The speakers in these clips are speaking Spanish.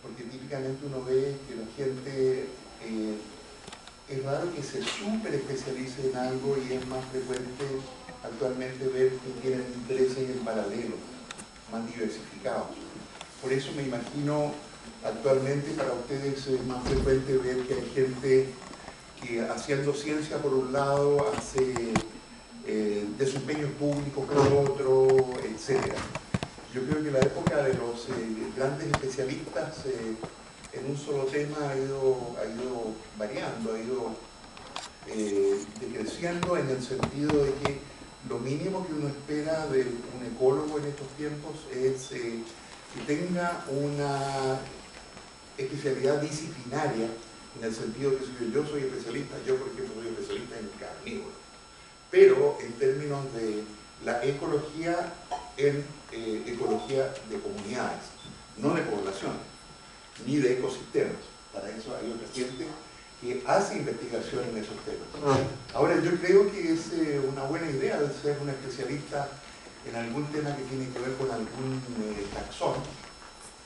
porque típicamente uno ve que la gente, es raro que se súper especialice en algo y es más frecuente actualmente ver que tienen intereses en paralelo, más diversificados. Por eso me imagino actualmente para ustedes es más frecuente ver que hay gente que haciendo ciencia por un lado hace desempeños públicos por otro, etc. Yo creo que la época de los grandes especialistas en un solo tema ha ido variando, ha ido decreciendo en el sentido de que lo mínimo que uno espera de un ecólogo en estos tiempos es que tenga una especialidad disciplinaria, en el sentido que si yo soy especialista, yo por ejemplo soy especialista en carnívoros, pero en términos de la ecología, en ecología de comunidades, no de población, ni de ecosistemas. Para eso hay otra gente que hace investigación en esos temas. Ahora, yo creo que es una buena idea de ser un especialista en algún tema que tiene que ver con algún taxón,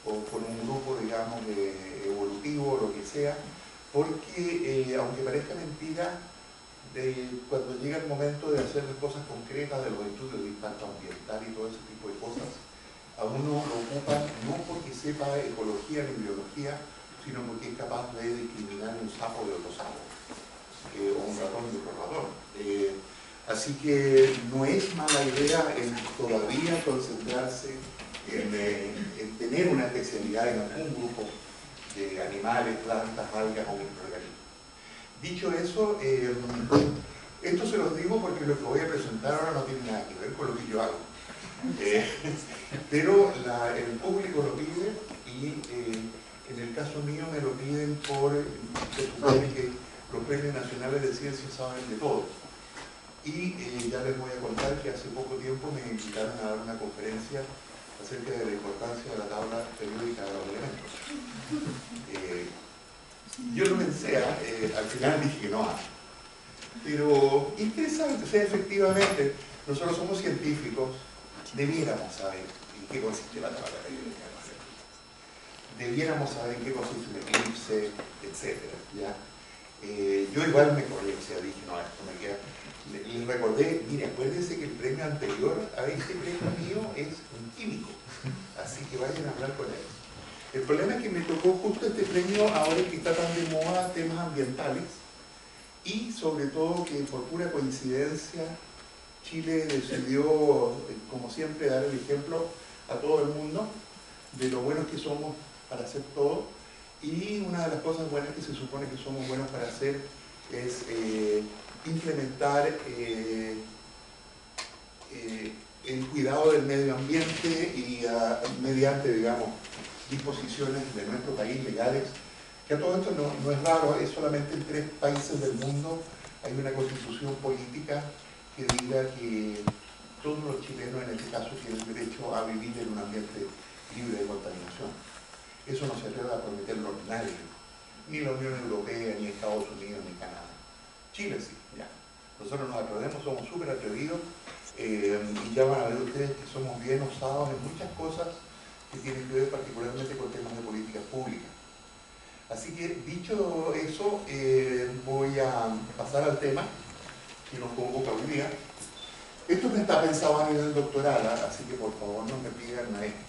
o con un grupo, digamos, evolutivo, o lo que sea, porque, aunque parezca mentira, cuando llega el momento de hacer las cosas concretas de los estudios de impacto ambiental y todo ese tipo de cosas, a uno lo ocupan no porque sepa ecología ni biología, sino porque es capaz de discriminar un sapo de otro sapo, o un ratón de otro ratón. Así que no es mala idea todavía concentrarse en tener una especialidad en algún grupo de animales, plantas, algas o microorganismos. Dicho eso, esto se los digo porque lo que voy a presentar ahora no tiene nada que ver con lo que yo hago. Pero el público lo pide y en el caso mío me lo piden por que los premios nacionales de ciencias saben de todo. Y ya les voy a contar que hace poco tiempo me invitaron a dar una conferencia acerca de la importancia de la tabla periódica de los elementos. Yo lo pensé, al final dije que no. Pero interesante, o sea, efectivamente, nosotros somos científicos, debiéramos saber en qué consiste la tabla periódica. Debiéramos saber en qué consiste un eclipse, etc. ¿Ya? Yo igual me corrí, o sea, dije, no, esto me queda. Les recordé, mire, acuérdense que el premio anterior a este premio mío es un químico, así que vayan a hablar con él. El problema es que me tocó justo este premio ahora que está tan de moda temas ambientales y sobre todo que por pura coincidencia Chile decidió, como siempre, dar el ejemplo a todo el mundo de lo buenos que somos para hacer todo, y una de las cosas buenas que se supone que somos buenos para hacer es implementar el cuidado del medio ambiente y mediante, digamos, disposiciones de nuestro país legales, que a todo esto no es raro, es solamente en 3 países del mundo hay una constitución política que diga que todos los chilenos en este caso tienen derecho a vivir en un ambiente libre de contaminación. Eso no se atreve a prometerlo nadie, ni la Unión Europea, ni Estados Unidos, ni Canadá. Chile sí, ya. Nosotros nos atrevemos, somos súper atrevidos, y ya van a ver ustedes que somos bien osados en muchas cosas que tienen que ver particularmente con temas de políticas públicas. Así que, dicho eso, voy a pasar al tema que nos convoca hoy día. Esto no está pensado a nivel doctoral, así que por favor no me pidan a esto.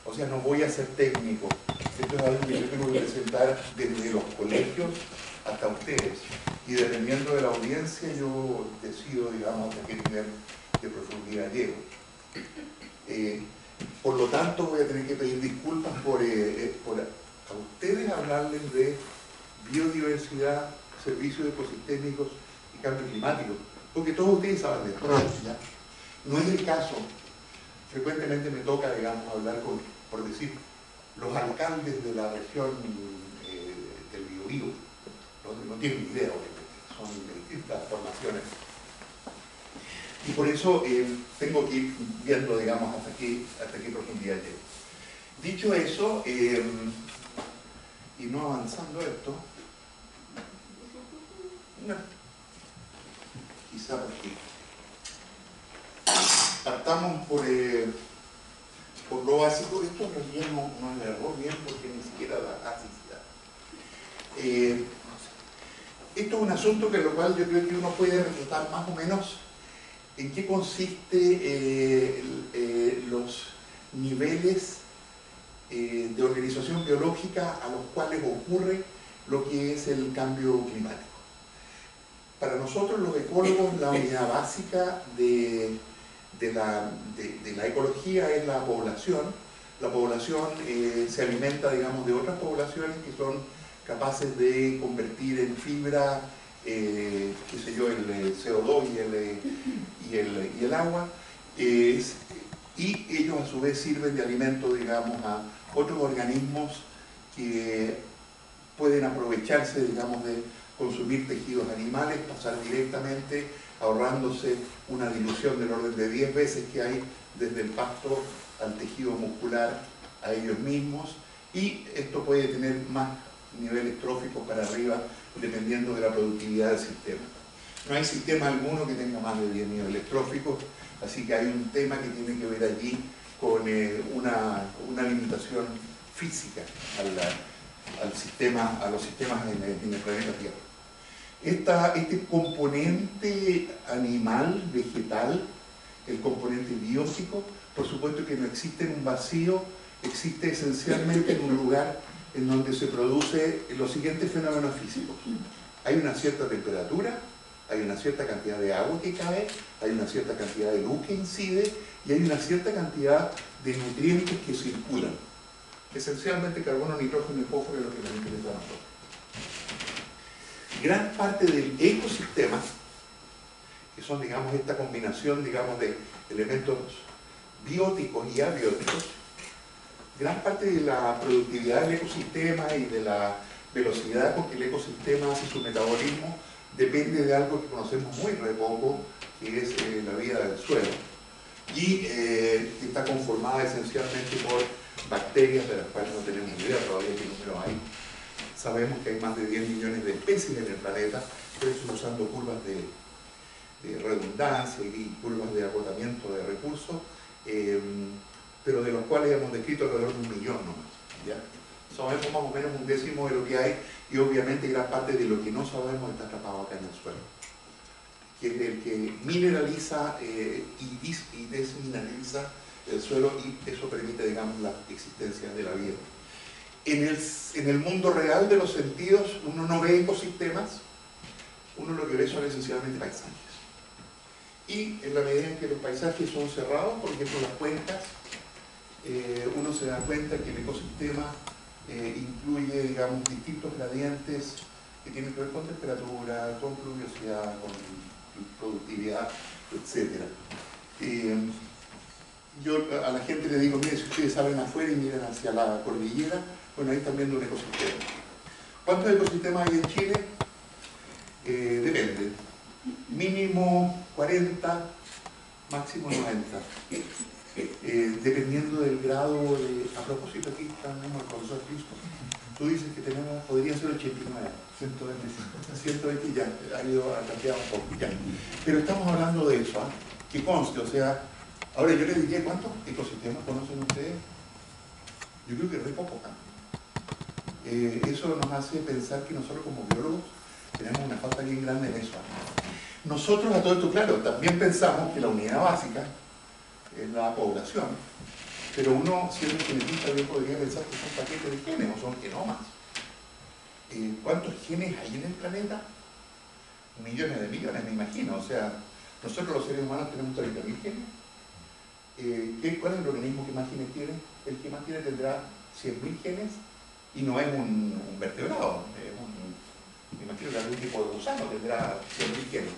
O sea, no voy a ser técnico. Esto es algo que yo tengo que presentar desde los colegios hasta ustedes. Y dependiendo de la audiencia, yo decido, digamos, hasta qué nivel de profundidad llego. Por lo tanto, voy a tener que pedir disculpas por a ustedes hablarles de biodiversidad, servicios ecosistémicos y cambio climático, porque todos ustedes saben de esto, ¿ya? No es el caso. Frecuentemente me toca, digamos, hablar con, por decir, los alcaldes de la región del Biobío. No tienen ni idea, son de distintas formaciones. Y por eso tengo que ir viendo, digamos, hasta qué profundidad llego. Dicho eso, y no avanzando esto, no, quizá porque partamos por lo básico, esto en realidad no es error bien porque ni siquiera da asistencia. Esto es un asunto que lo cual yo creo que uno puede retratar más o menos en qué consiste los niveles de organización biológica a los cuales ocurre lo que es el cambio climático. Para nosotros los ecólogos, la unidad básica de la ecología es la población. La población se alimenta, digamos, de otras poblaciones que son capaces de convertir en fibra, qué sé yo, el CO2 y el agua, y ellos a su vez sirven de alimento, digamos, a otros organismos que pueden aprovecharse, digamos, de consumir tejidos animales, pasar directamente, ahorrándose una dilución del orden de 10 veces que hay desde el pasto al tejido muscular a ellos mismos, y esto puede tener más niveles tróficos para arriba dependiendo de la productividad del sistema. No hay sistema alguno que tenga más de 10 niveles tróficos, así que hay un tema que tiene que ver allí con una limitación física a los sistemas en el planeta Tierra. Este componente animal, vegetal, el componente biótico, por supuesto que no existe en un vacío, existe esencialmente en un lugar en donde se produce los siguientes fenómenos físicos. Hay una cierta temperatura, hay una cierta cantidad de agua que cae, hay una cierta cantidad de luz que incide y hay una cierta cantidad de nutrientes que circulan. Esencialmente carbono, nitrógeno y fósforo es lo que nos interesa a nosotros. Gran parte del ecosistema, que son, digamos, esta combinación, digamos, de elementos bióticos y abióticos, gran parte de la productividad del ecosistema y de la velocidad con que el ecosistema hace su metabolismo depende de algo que conocemos muy re poco, que es la vida del suelo, y que está conformada esencialmente por bacterias de las cuales no tenemos idea todavía qué número hay. Sabemos que hay más de 10 millones de especies en el planeta, pero eso usando curvas de redundancia y curvas de agotamiento de recursos, pero de los cuales hemos descrito alrededor de 1 millón nomás, ¿ya? Sabemos más o menos 1/10 de lo que hay, y obviamente gran parte de lo que no sabemos está atrapado acá en el suelo, que es el que mineraliza y desmineraliza el suelo, y eso permite, digamos, la existencia de la vida. En el mundo real de los sentidos uno no ve ecosistemas, uno lo que ve son esencialmente paisajes. Y en la medida en que los paisajes son cerrados, por ejemplo las cuencas, uno se da cuenta que el ecosistema incluye, digamos, distintos gradientes que tienen que ver con temperatura, con pluviosidad, con productividad, etc. Yo a la gente le digo, mire, si ustedes salen afuera y miran hacia la cordillera, bueno, ahí están viendo un ecosistema. ¿Cuántos ecosistemas hay en Chile? Depende. Mínimo 40, máximo 90. Dependiendo del grado de... A propósito, aquí estamos el profesor Cristo. Tú dices que tenemos, podría ser 89. 120 ya, ha cambiado un poco ya. Pero estamos hablando de eso, ¿eh? Que conste, o sea, ahora yo les diría, ¿cuántos ecosistemas conocen ustedes? Yo creo que re poco, ¿eh? Eso nos hace pensar que nosotros como biólogos tenemos una falta bien grande en eso. Nosotros, a todo esto, claro, también pensamos que la unidad básica es la población, pero uno, siendo genetista, bien podría pensar que son paquetes de genes o son genomas. ¿Cuántos genes hay en el planeta? Millones de millones, me imagino. O sea, nosotros los seres humanos tenemos 30.000 genes. ¿Cuál es el organismo que más genes tiene? El que más tiene tendrá 100.000 genes y no es un vertebrado, me imagino que algún tipo de gusano tendrá 100.000 genes.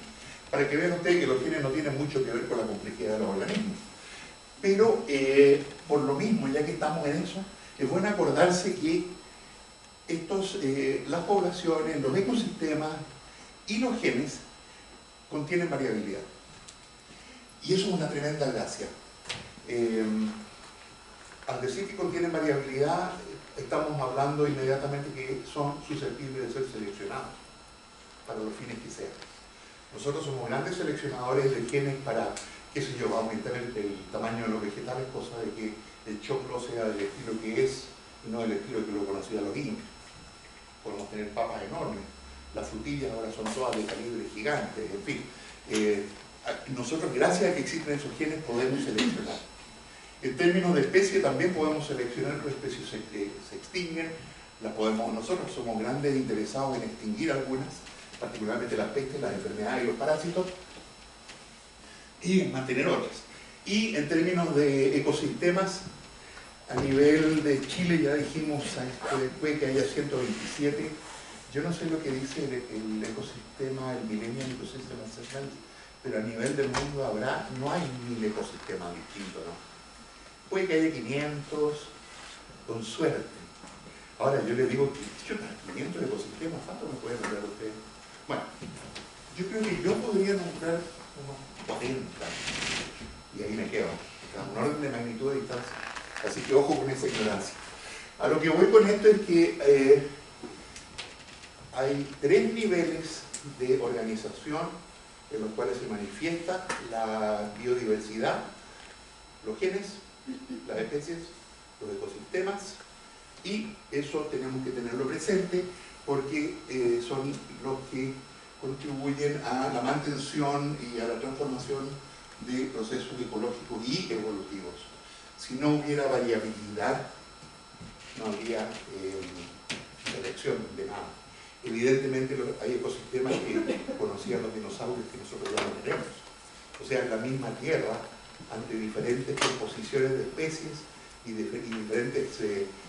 Para que vean ustedes que los genes no tienen mucho que ver con la complejidad de los organismos. Pero por lo mismo, ya que estamos en eso, es bueno acordarse que las poblaciones, los ecosistemas y los genes contienen variabilidad. Y eso es una tremenda gracia. Al decir que contienen variabilidad, estamos hablando inmediatamente que son susceptibles de ser seleccionados para los fines que sean. Nosotros somos grandes seleccionadores de genes para qué sé yo, aumentar el tamaño de los vegetales, cosa de que el choclo sea del estilo que es y no del estilo que lo conocían los incas. Podemos tener papas enormes, las frutillas ahora son todas de calibre gigante, en fin. Nosotros, gracias a que existen esos genes, podemos seleccionar. En términos de especie también podemos seleccionar qué especies se extinguen. Nosotros somos grandes interesados en extinguir algunas, particularmente las pestes, las enfermedades y los parásitos, y en mantener otras. Y en términos de ecosistemas, a nivel de Chile ya dijimos, puede que haya 127. Yo no sé lo que dice el ecosistema, el Millennium Ecosystem Assessment, pero a nivel del mundo no hay 1000 ecosistemas distintos, ¿no? Puede que haya 500, con suerte. Ahora yo les digo, 500 ecosistemas, ¿cuánto me pueden nombrar ustedes? Bueno, yo creo que yo podría nombrar unos 40, y ahí me quedo, a un orden de magnitud de distancia. Así que ojo con esa ignorancia. A lo que voy con esto es que hay 3 niveles de organización en los cuales se manifiesta la biodiversidad: los genes, las especies, los ecosistemas, y eso tenemos que tenerlo presente porque son los que contribuyen a la mantención y a la transformación de procesos ecológicos y evolutivos. Si no hubiera variabilidad, no habría selección de nada. Evidentemente hay ecosistemas que conocían los dinosaurios que nosotros ya no tenemos. O sea, la misma Tierra, ante diferentes composiciones de especies y diferentes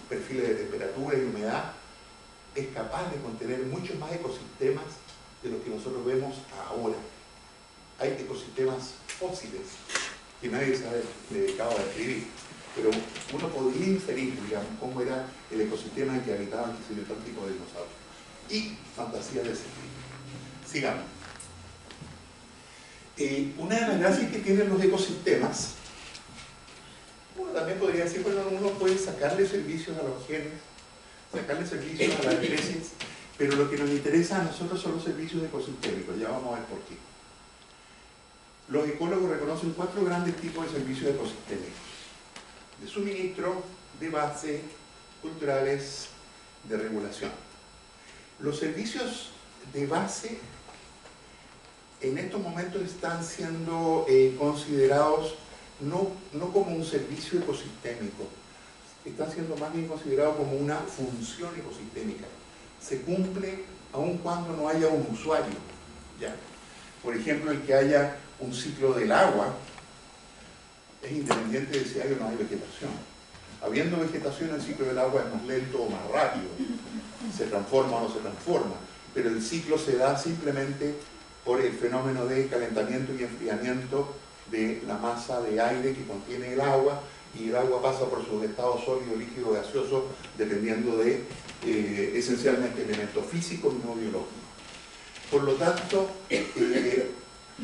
perfiles de temperatura y humedad, es capaz de contener muchos más ecosistemas de los que nosotros vemos ahora. Hay ecosistemas fósiles que nadie se ha dedicado a describir, pero uno podría inferir, digamos, cómo era el ecosistema en que habitaban tal tipo de dinosaurios. Y fantasía de ese tipo. Sigamos. Una de las gracias que tienen los ecosistemas, uno también podría decir, bueno, uno puede sacarle servicios a los genes, sacarle servicios a las especies, pero lo que nos interesa a nosotros son los servicios ecosistémicos. Ya vamos a ver por qué. Los ecólogos reconocen 4 grandes tipos de servicios ecosistémicos: de suministro, de base, culturales, de regulación. Los servicios de base en estos momentos están siendo considerados no como un servicio ecosistémico, están siendo más bien considerados como una función ecosistémica. Se cumple aun cuando no haya un usuario, ¿ya? Por ejemplo, el que haya un ciclo del agua es independiente de si hay o no hay vegetación. Habiendo vegetación, el ciclo del agua es más lento o más rápido, se transforma o no se transforma, pero el ciclo se da simplemente por el fenómeno de calentamiento y enfriamiento de la masa de aire que contiene el agua, y el agua pasa por sus estados sólido, líquido, gaseoso, dependiendo de esencialmente elementos físicos y no biológicos. Por lo tanto,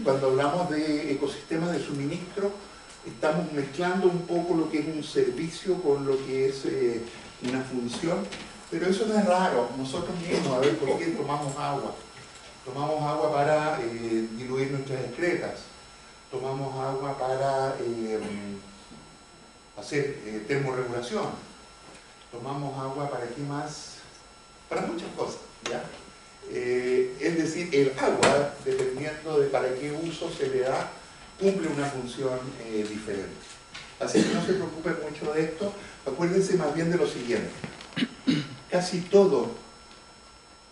cuando hablamos de ecosistemas de suministro, estamos mezclando un poco lo que es un servicio con lo que es una función, pero eso no es raro. Nosotros mismos, a ver, ¿por qué tomamos agua? Tomamos agua para diluir nuestras excretas, tomamos agua para hacer termorregulación, tomamos agua para qué más, para muchas cosas, ¿ya? Es decir, el agua, dependiendo de para qué uso se le da, cumple una función diferente. Así que no se preocupen mucho de esto, acuérdense más bien de lo siguiente: casi todo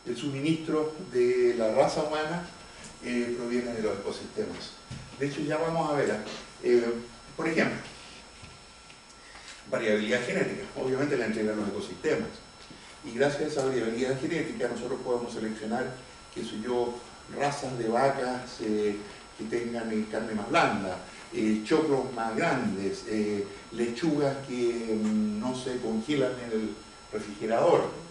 el suministro de la raza humana proviene de los ecosistemas. De hecho, ya vamos a ver, por ejemplo, variabilidad genética, obviamente la entregan los ecosistemas, y gracias a esa variabilidad genética nosotros podemos seleccionar, qué sé yo, razas de vacas que tengan carne más blanda, choclos más grandes, lechugas que no se congelan en el refrigerador.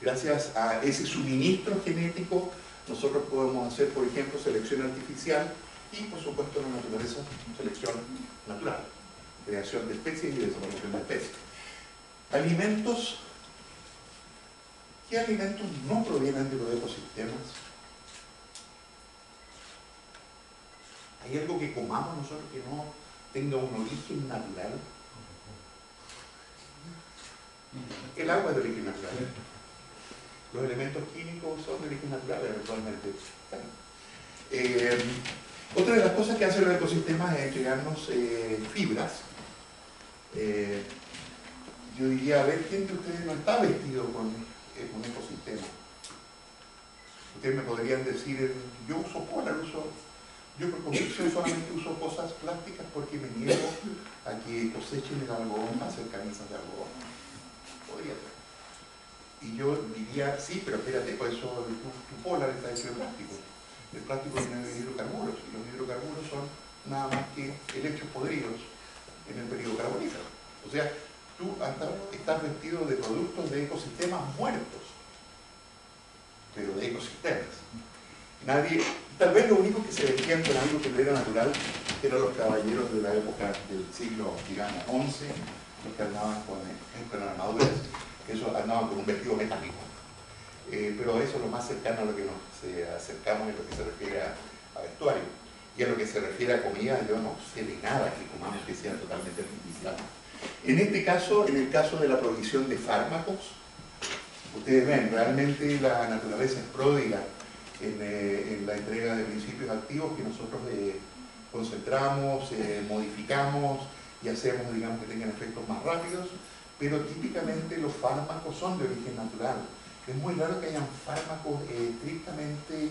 Gracias a ese suministro genético nosotros podemos hacer, por ejemplo, selección artificial y, por supuesto, en la naturaleza, selección natural, creación de especies y desaparición de especies. Alimentos. ¿Qué alimentos no provienen de los ecosistemas? ¿Hay algo que comamos nosotros que no tenga un origen natural? El agua es de origen natural. Los elementos químicos son de origen natural, eventualmente. Otra de las cosas que hacen los ecosistemas es entregarnos fibras. Yo diría, a ver, ¿quién de ustedes no está vestido con un ecosistema? Ustedes me podrían decir, yo uso polar, yo por convicción solamente uso cosas plásticas porque me niego a que cosechen el algodón para hacer camisas de algodón. Podría ser. Y yo diría, sí, pero espérate, por eso tu polar está hecho de plástico. El plástico tiene hidrocarburos, y los hidrocarburos son nada más que helechos podridos en el periodo carbonífero. O sea, tú estás vestido de productos de ecosistemas muertos, pero de ecosistemas. Nadie, tal vez lo único que se vestían con algo que no era natural eran los caballeros de la época del siglo, digamos, XI, los que andaban con armaduras, esos andaban con un vestido metálico. Pero eso es lo más cercano a lo que nos acercamos en lo que se refiere a vestuario. Y a lo que se refiere a comida, yo no sé de nada que comamos que sea totalmente artificial. En este caso, en el caso de la provisión de fármacos, ustedes ven, realmente la naturaleza es pródiga en la entrega de principios activos que nosotros concentramos, modificamos y hacemos, digamos, que tengan efectos más rápidos, pero típicamente los fármacos son de origen natural. Es muy raro que hayan fármacos estrictamente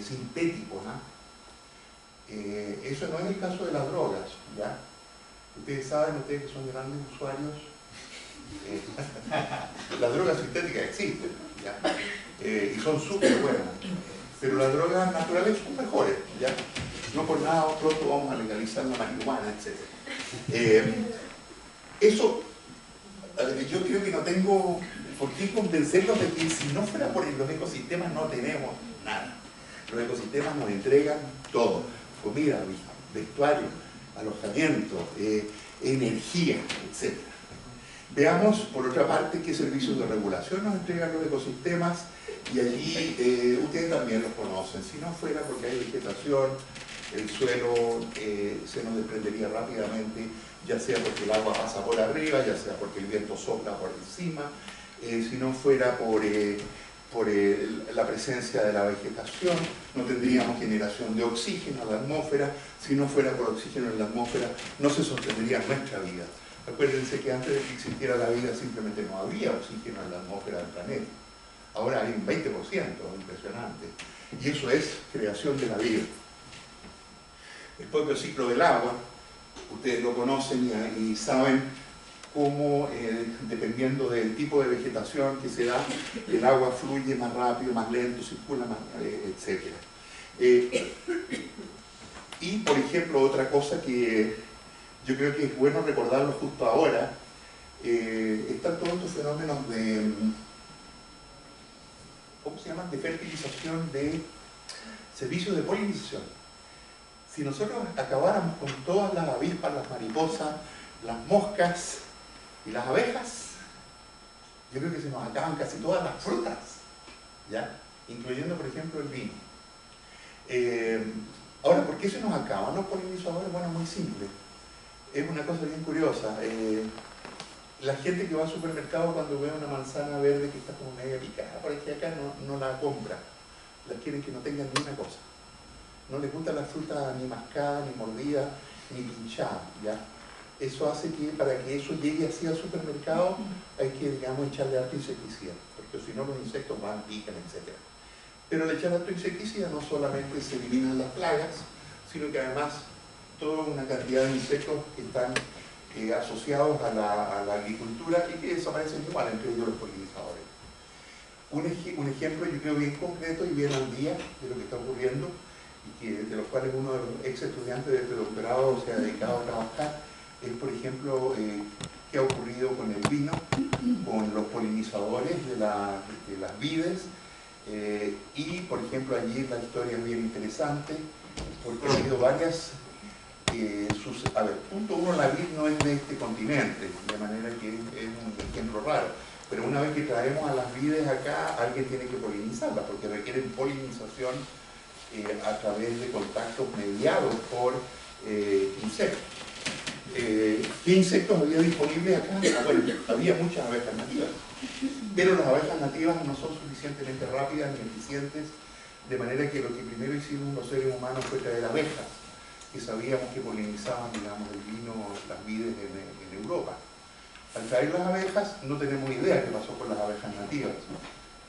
sintéticos, ¿no? Eso no es el caso de las drogas, ¿ya? Ustedes saben, ustedes que son grandes usuarios, las drogas sintéticas existen, ¿ya? Y son súper buenas, pero las drogas naturales son mejores, ¿ya? No por nada pronto vamos a legalizar la marihuana, etc. Eso, yo creo que no tengo por qué convencerlos de que si no fuera por los ecosistemas no tenemos nada. Los ecosistemas nos entregan todo: comida, vestuario, alojamiento, energía, etc. Veamos, por otra parte, qué servicios de regulación nos entregan los ecosistemas, y allí ustedes también los conocen. Si no fuera porque hay vegetación, el suelo se nos desprendería rápidamente, ya sea porque el agua pasa por arriba, ya sea porque el viento sopla por encima, si no fuera por la presencia de la vegetación, no tendríamos generación de oxígeno en la atmósfera. Si no fuera por oxígeno en la atmósfera, no se sostendría nuestra vida. Acuérdense que antes de que existiera la vida simplemente no había oxígeno en la atmósfera del planeta. Ahora hay un 20%, impresionante. Y eso es creación de la vida. El propio ciclo del agua, ustedes lo conocen y saben cómo, dependiendo del tipo de vegetación que se da, el agua fluye más rápido, más lento, circula más, etc. Y, por ejemplo, otra cosa que yo creo que es bueno recordarlo justo ahora, están todos estos fenómenos de, ¿cómo se llaman?, de fertilización, de servicios de polinización. Si nosotros acabáramos con todas las avispas, las mariposas, las moscas y las abejas, yo creo que se nos acaban casi todas las frutas, ¿ya? Incluyendo, por ejemplo, el vino. Ahora, ¿por qué se nos acaban los polinizadores? Bueno, muy simple. Es una cosa bien curiosa. La gente que va al supermercado, cuando ve una manzana verde que está como media picada por aquí acá, no la compra. Las quieren que no tengan ni una cosa. No les gusta la fruta ni mascada, ni mordida, ni pinchada, ¿ya? Eso hace que para que eso llegue así al supermercado hay que, digamos, echarle harto insecticida, porque si no los insectos van, pican, etc. Pero al echar harto insecticida no solamente se eliminan las plagas, sino que además toda una cantidad de insectos que están asociados a la agricultura y que desaparecen igual, entre ellos los polinizadores. Un ejemplo, yo creo, bien concreto y bien al día de lo que está ocurriendo, y que, de los cuales uno de los ex estudiantes de este doctorado se ha dedicado a trabajar, es, por ejemplo, qué ha ocurrido con el vino, con los polinizadores de las vides, y, por ejemplo, allí la historia es bien interesante, porque ha habido varias... a ver, punto uno, la vid no es de este continente, de manera que es un ejemplo raro, pero una vez que traemos a las vides acá, alguien tiene que polinizarlas, porque requieren polinización a través de contactos mediados por insectos. ¿Qué insectos había disponibles acá? Bueno, había muchas abejas nativas, pero las abejas nativas no son suficientemente rápidas ni eficientes, de manera que lo que primero hicimos los seres humanos fue traer abejas, que sabíamos que polinizaban, digamos, el vino, las vides en Europa. Al traer las abejas, no tenemos idea qué pasó con las abejas nativas.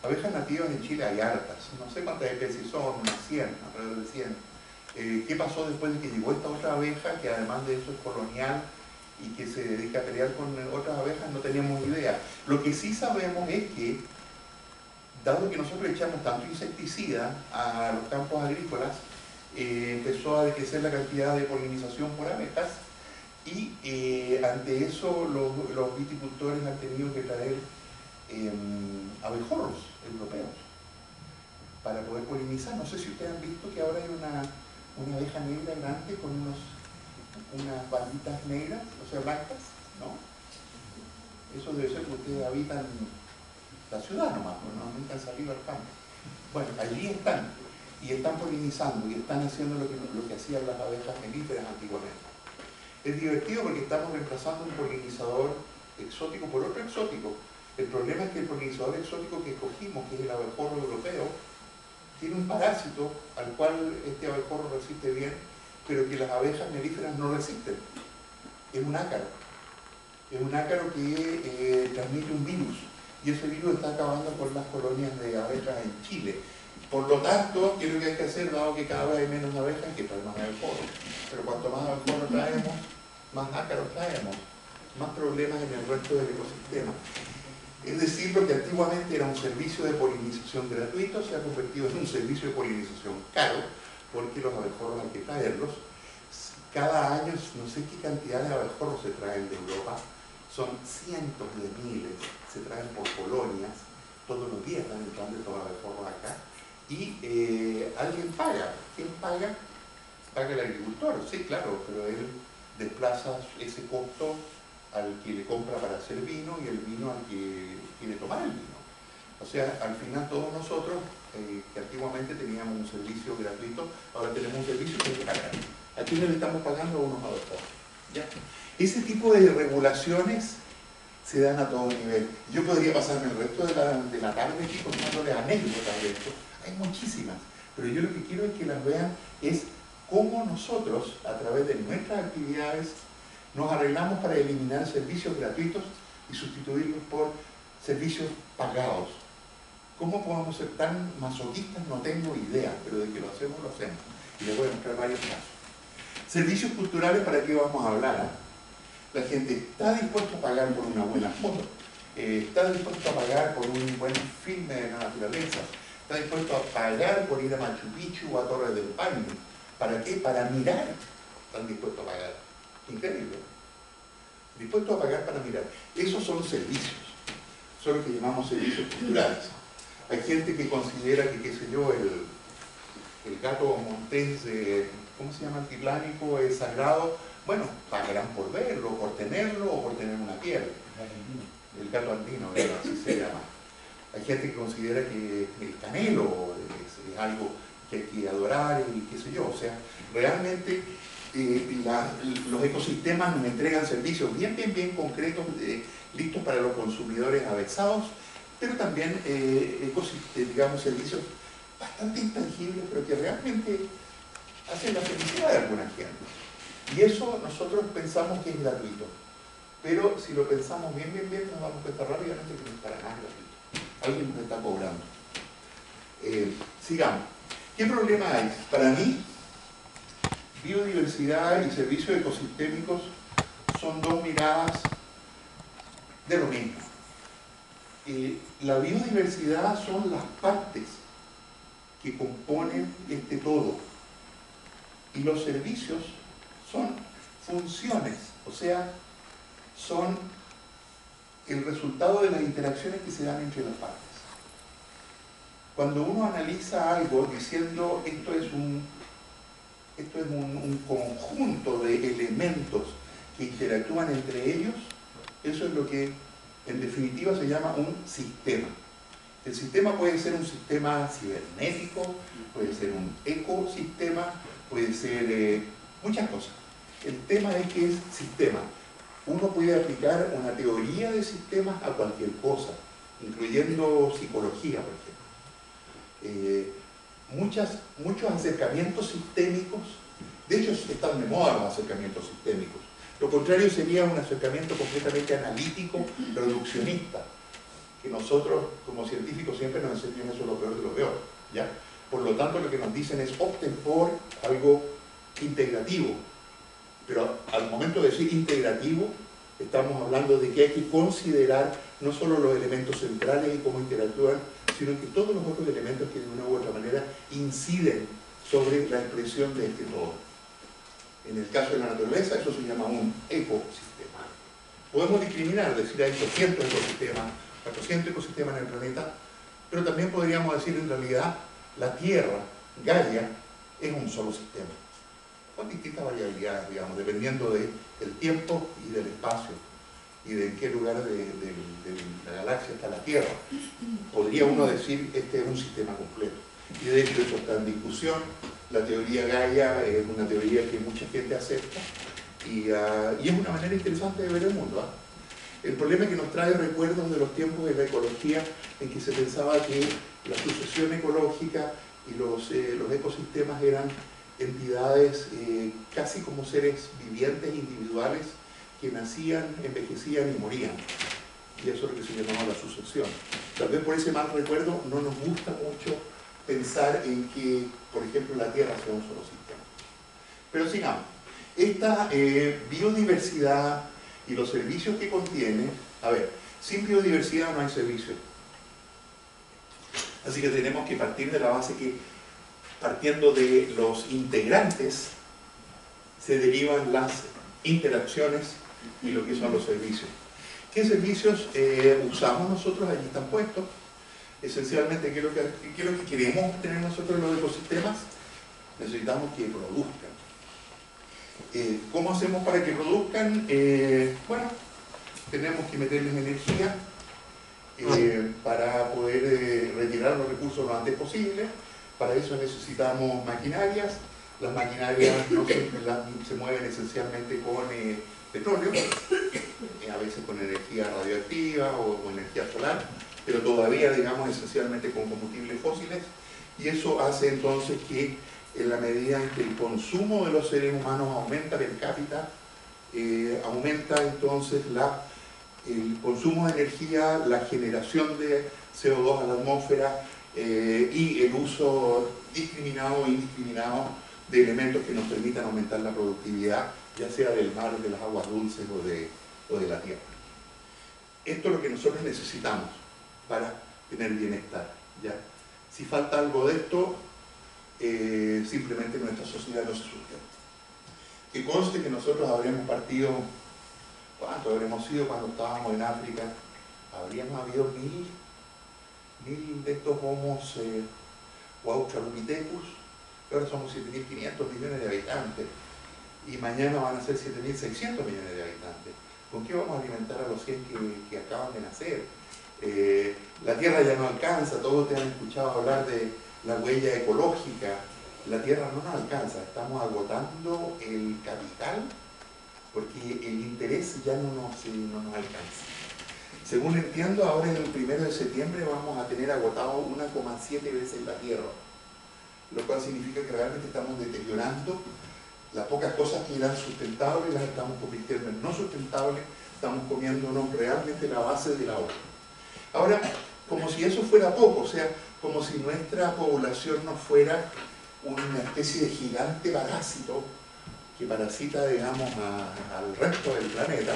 Abejas nativas en Chile hay hartas, no sé cuántas especies son, unas 100, alrededor de 100. ¿Qué pasó después de que llegó esta otra abeja, que además de eso es colonial y que se dedica a pelear con otras abejas? No teníamos idea. Lo que sí sabemos es que, dado que nosotros echamos tanto insecticida a los campos agrícolas, empezó a decrecer la cantidad de polinización por abejas y ante eso los viticultores han tenido que traer abejorros europeos para poder polinizar. No sé si ustedes han visto que ahora hay una abeja negra grande con unas banditas negras, o sea, blancas, ¿no? Eso debe ser porque ustedes habitan la ciudad nomás, ¿no? Nunca han salido al campo. Bueno, allí están, y están polinizando, y están haciendo lo que hacían las abejas melíferas antiguamente. Es divertido porque estamos reemplazando un polinizador exótico por otro exótico. El problema es que el polinizador exótico que escogimos, que es el abejorro europeo, tiene un parásito al cual este abejorro resiste bien, pero que las abejas melíferas no resisten. Es un ácaro. Es un ácaro que transmite un virus, y ese virus está acabando con las colonias de abejas en Chile. Por lo tanto, ¿qué es lo que hay que hacer? Dado que cada vez hay menos abejas, hay que traer más abejorros. Pero cuanto más abejorros traemos, más ácaros traemos, más problemas en el resto del ecosistema. Es decir, lo que antiguamente era un servicio de polinización gratuito se ha convertido en un servicio de polinización caro, porque los abejorros hay que traerlos. Cada año, no sé qué cantidad de abejorros se traen de Europa, son cientos de miles, se traen por colonias, todos los días están entrando estos abejorros acá, y alguien paga. ¿Quién paga? Paga el agricultor, sí, claro, pero él desplaza ese costo al que le compra para hacer vino y el vino al que quiere tomar el vino. O sea, al final todos nosotros, que antiguamente teníamos un servicio gratuito, ahora tenemos un servicio que hay que pagar. ¿A quiénes le estamos pagando? A unos abejorros. ¿Ya? Ese tipo de regulaciones se dan a todo nivel. Yo podría pasarme el resto de la tarde aquí contándoles anécdotas de esto. Hay muchísimas, pero yo lo que quiero es que las vean es cómo nosotros, a través de nuestras actividades, nos arreglamos para eliminar servicios gratuitos y sustituirlos por servicios pagados. ¿Cómo podemos ser tan masoquistas? No tengo idea, pero de que lo hacemos, lo hacemos. Y les voy a mostrar varios casos. Servicios culturales, ¿para qué vamos a hablar? La gente está dispuesta a pagar por una buena foto, está dispuesta a pagar por un buen filme de la naturaleza, está dispuesto a pagar por ir a Machu Picchu o a Torres del Paine. ¿Para qué? Para mirar. Están dispuestos a pagar. Increíble. Dispuestos a pagar para mirar. Esos son servicios. Son lo que llamamos servicios culturales. Hay gente que considera que, qué sé yo, el gato montés, ¿cómo se llama? Altiplánico, es sagrado. Bueno, pagarán por verlo, por tenerlo o por tener una piel. El gato andino, así se llama. Hay gente que considera que el canelo es algo que hay que adorar y qué sé yo. O sea, realmente los ecosistemas nos entregan servicios bien concretos, listos para los consumidores avesados, pero también digamos, servicios bastante intangibles, pero que realmente hacen la felicidad de alguna gente. Y eso nosotros pensamos que es gratuito, pero si lo pensamos bien, nos damos cuenta rápidamente que no es para nada gratuito. Alguien nos está cobrando. Sigamos. ¿Qué problema hay? Para mí, biodiversidad y servicios ecosistémicos son dos miradas de lo mismo. La biodiversidad son las partes que componen este todo, y los servicios son funciones, o sea, son el resultado de las interacciones que se dan entre las partes. Cuando uno analiza algo diciendo esto es un conjunto de elementos que interactúan entre ellos, eso es lo que en definitiva se llama un sistema. El sistema puede ser un sistema cibernético, puede ser un ecosistema, puede ser muchas cosas. El tema es que es sistema. Uno puede aplicar una teoría de sistemas a cualquier cosa, incluyendo psicología, por ejemplo. Muchos acercamientos sistémicos, de hecho están de moda los acercamientos sistémicos. Lo contrario sería un acercamiento completamente analítico, reduccionista, que nosotros como científicos siempre nos enseñan eso lo peor de lo peor, ¿ya? Por lo tanto lo que nos dicen es opten por algo integrativo, pero al momento de decir integrativo estamos hablando de que hay que considerar no solo los elementos centrales y cómo interactúan, sino que todos los otros elementos que de una u otra manera inciden sobre la expresión de este todo. En el caso de la naturaleza eso se llama un ecosistema. Podemos discriminar, decir hay 200 ecosistemas, 400 ecosistemas en el planeta, pero también podríamos decir en realidad la Tierra, Gaia, es un solo sistema, con distintas variabilidades, digamos, dependiendo del tiempo y del espacio y de en qué lugar de la galaxia está la Tierra. Podría uno decir este es un sistema completo. Y de hecho eso está en discusión. La teoría Gaia es una teoría que mucha gente acepta y es una manera interesante de ver el mundo, El problema es que nos trae recuerdos de los tiempos de la ecología en que se pensaba que la sucesión ecológica y los ecosistemas eran entidades casi como seres vivientes individuales que nacían, envejecían y morían. Y eso es lo que se llamaba la sucesión. Tal vez por ese mal recuerdo no nos gusta mucho pensar en que, por ejemplo, la Tierra sea un solo sistema. Pero sigamos. Esta biodiversidad y los servicios que contiene, a ver, sin biodiversidad no hay servicio. Así que tenemos que partir de la base que, partiendo de los integrantes, se derivan las interacciones y lo que son los servicios. ¿Qué servicios usamos nosotros? Allí están puestos. Esencialmente, ¿qué es lo que queremos tener nosotros en los ecosistemas? Necesitamos que produzcan. ¿Cómo hacemos para que produzcan? Bueno, tenemos que meterles energía para poder retirar los recursos lo antes posible. Para eso necesitamos maquinarias. Las maquinarias se mueven esencialmente con petróleo, a veces con energía radioactiva o energía solar, pero todavía, digamos, esencialmente con combustibles fósiles. Y eso hace entonces que en la medida en que el consumo de los seres humanos aumenta per cápita, aumenta entonces el consumo de energía, la generación de CO2 a la atmósfera y el uso discriminado o indiscriminado de elementos que nos permitan aumentar la productividad, ya sea del mar, de las aguas dulces o de la tierra. Esto es lo que nosotros necesitamos para tener bienestar, ¿ya? Si falta algo de esto, simplemente nuestra sociedad no se sustenta. Que conste que nosotros habríamos partido, ¿cuánto habremos sido cuando estábamos en África? Habríamos habido mil de estos homos Australopithecus, que ahora somos 7.500 millones de habitantes, y mañana van a ser 7.600 millones de habitantes. ¿Con qué vamos a alimentar a los 100 que acaban de nacer? La Tierra ya no alcanza, todos te han escuchado hablar de la huella ecológica. La Tierra no nos alcanza, estamos agotando el capital porque el interés ya no nos alcanza. Según entiendo, ahora en el 1 de septiembre vamos a tener agotado 1,7 veces la Tierra, lo cual significa que realmente estamos deteriorando las pocas cosas que eran sustentables, las estamos convirtiendo en no sustentables, estamos comiéndonos realmente la base de la obra. Ahora, como si eso fuera poco, o sea, como si nuestra población no fuera una especie de gigante parásito que parasita, digamos, al resto del planeta,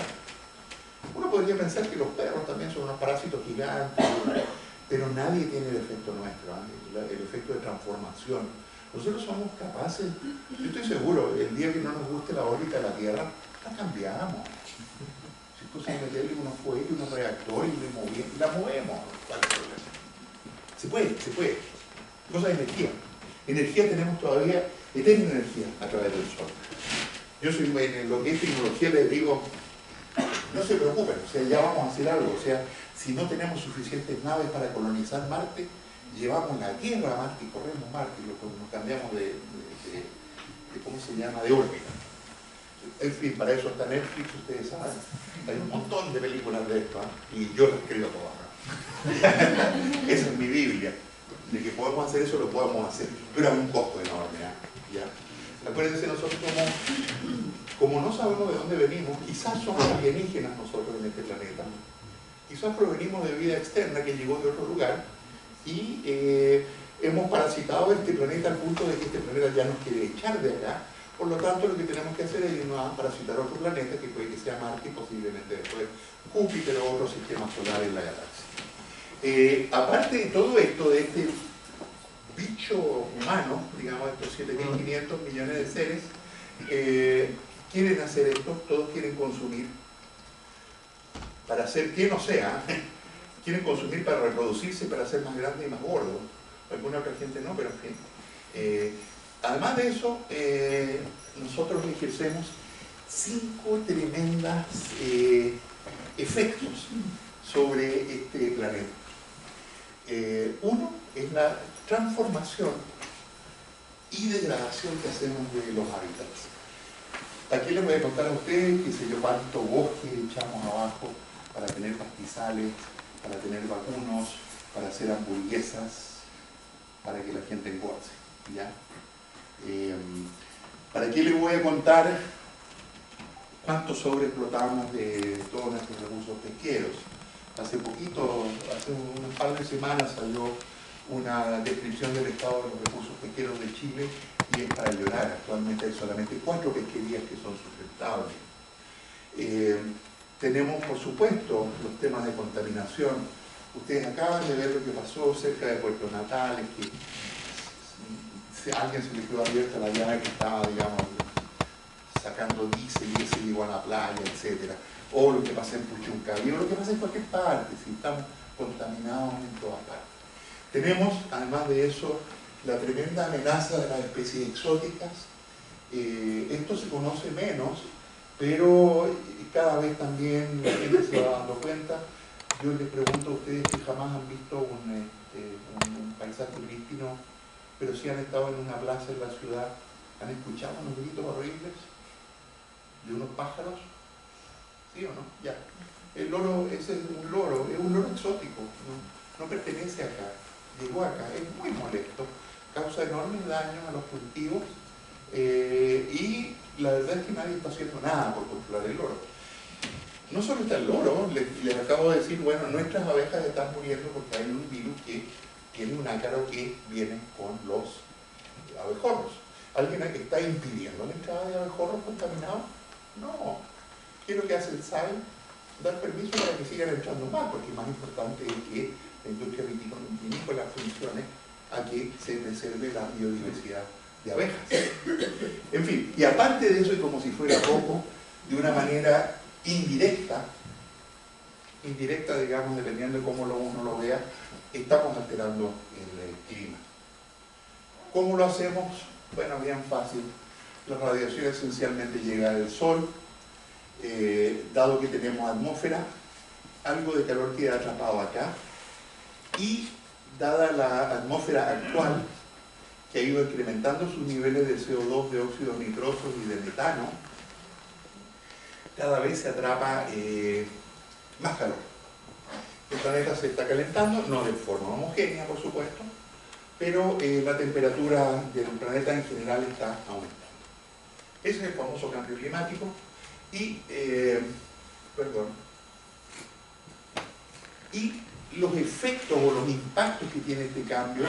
uno podría pensar que los perros también son unos parásitos gigantes, pero nadie tiene el efecto nuestro, el efecto de transformación. Nosotros somos capaces, yo estoy seguro, el día que no nos guste la órbita de la Tierra, la cambiamos. Si es cosa de meterle unos cohetes, unos reactores y la movemos. Se puede. Cosa de energía. Energía tenemos todavía, eterna energía a través del Sol. Yo soy, en lo que es tecnología les digo, no se preocupen, o sea, ya vamos a hacer algo. O sea, si no tenemos suficientes naves para colonizar Marte, llevamos la guerra a Marte y corremos Marte, y nos cambiamos de ¿cómo se llama?, de órbita. En fin, para eso está Netflix, ustedes saben. Hay un montón de películas de esto, y yo las escribo todas. Esa es mi Biblia. De que podemos hacer eso, lo podemos hacer, pero a un costo enorme. ¿Ya? Acuérdense, nosotros como no sabemos de dónde venimos, quizás somos alienígenas nosotros en este planeta, quizás provenimos de vida externa que llegó de otro lugar y hemos parasitado este planeta al punto de que este planeta ya nos quiere echar de acá. Por lo tanto, lo que tenemos que hacer es irnos a parasitar otro planeta, que puede que sea Marte y posiblemente después Júpiter o otro sistema solar en la galaxia. Aparte de todo esto, de este bicho humano, digamos, estos 7.500 millones de seres, quieren hacer esto, todos quieren consumir, para hacer que no sea, quieren consumir para reproducirse, para ser más grande y más gordo. Alguna otra gente no, pero en fin. Además de eso, nosotros ejercemos 5 tremendas efectos sobre este planeta. Uno es la transformación y degradación que hacemos de los hábitats. Aquí les voy a contar a ustedes, qué sé yo, cuánto bosque echamos abajo para tener pastizales, para tener vacunos, para hacer hamburguesas, para que la gente engorde, ¿ya? ¿Para qué les voy a contar cuánto sobreexplotamos de todos nuestros recursos pesqueros? Hace poquito, hace unas par de semanas salió una descripción del estado de los recursos pesqueros de Chile y es para llorar. Actualmente hay solamente 4 pesquerías que son sustentables. Tenemos, por supuesto, los temas de contaminación. Ustedes acaban de ver lo que pasó cerca de Puerto Natales, que a alguien se le quedó abierta la llave que estaba, digamos, sacando diésel y ese llegó a la playa, etc. O lo que pasa en Puchuncaví, o lo que pasa en cualquier parte, si estamos contaminados en todas partes. Tenemos, además de eso, la tremenda amenaza de las especies exóticas. Esto se conoce menos, pero cada vez también la gente se va dando cuenta. Yo les pregunto a ustedes que jamás han visto un paisaje prístino, pero si han estado en una plaza en la ciudad, ¿han escuchado unos gritos horribles de unos pájaros? ¿Sí o no? Ya. El loro, ese es un loro exótico, no pertenece acá, llegó acá, es muy molesto, causa enormes daños a los cultivos y la verdad es que nadie está haciendo nada por controlar el loro. No solo está el loro, les acabo de decir, bueno, nuestras abejas están muriendo porque hay un virus que tiene un ácaro que viene con los abejorros. ¿Alguien aquí está impidiendo la entrada de abejorros contaminados? No. ¿Qué es lo que hace el SAE? Dar permiso para que sigan entrando más, porque es más importante que la industria vinícola funcione a que se preserve la biodiversidad de abejas. En fin, y aparte de eso, y como si fuera poco, de una manera indirecta, digamos, dependiendo de cómo uno lo vea, estamos alterando el clima. ¿Cómo lo hacemos? Bueno, bien fácil. La radiación esencialmente llega del Sol. Dado que tenemos atmósfera, algo de calor queda atrapado acá, y dada la atmósfera actual, que ha ido incrementando sus niveles de CO2, de óxidos nitrosos y de metano, cada vez se atrapa más calor. El planeta se está calentando, no de forma homogénea, por supuesto, pero la temperatura del planeta en general está aumentando. Ese es el famoso cambio climático. Y los efectos o los impactos que tiene este cambio,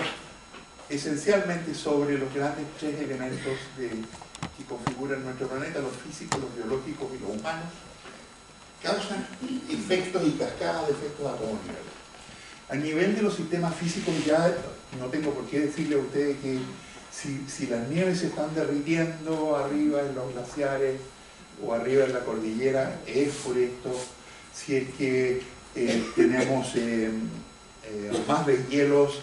esencialmente sobre los grandes 3 elementos que configuran nuestro planeta, los físicos, los biológicos y los humanos, causan efectos y cascadas de efectos a todo nivel. A nivel de los sistemas físicos, ya no tengo por qué decirle a ustedes que si las nieves se están derritiendo arriba en los glaciares o arriba en la cordillera, es por esto. Si es que tenemos más deshielos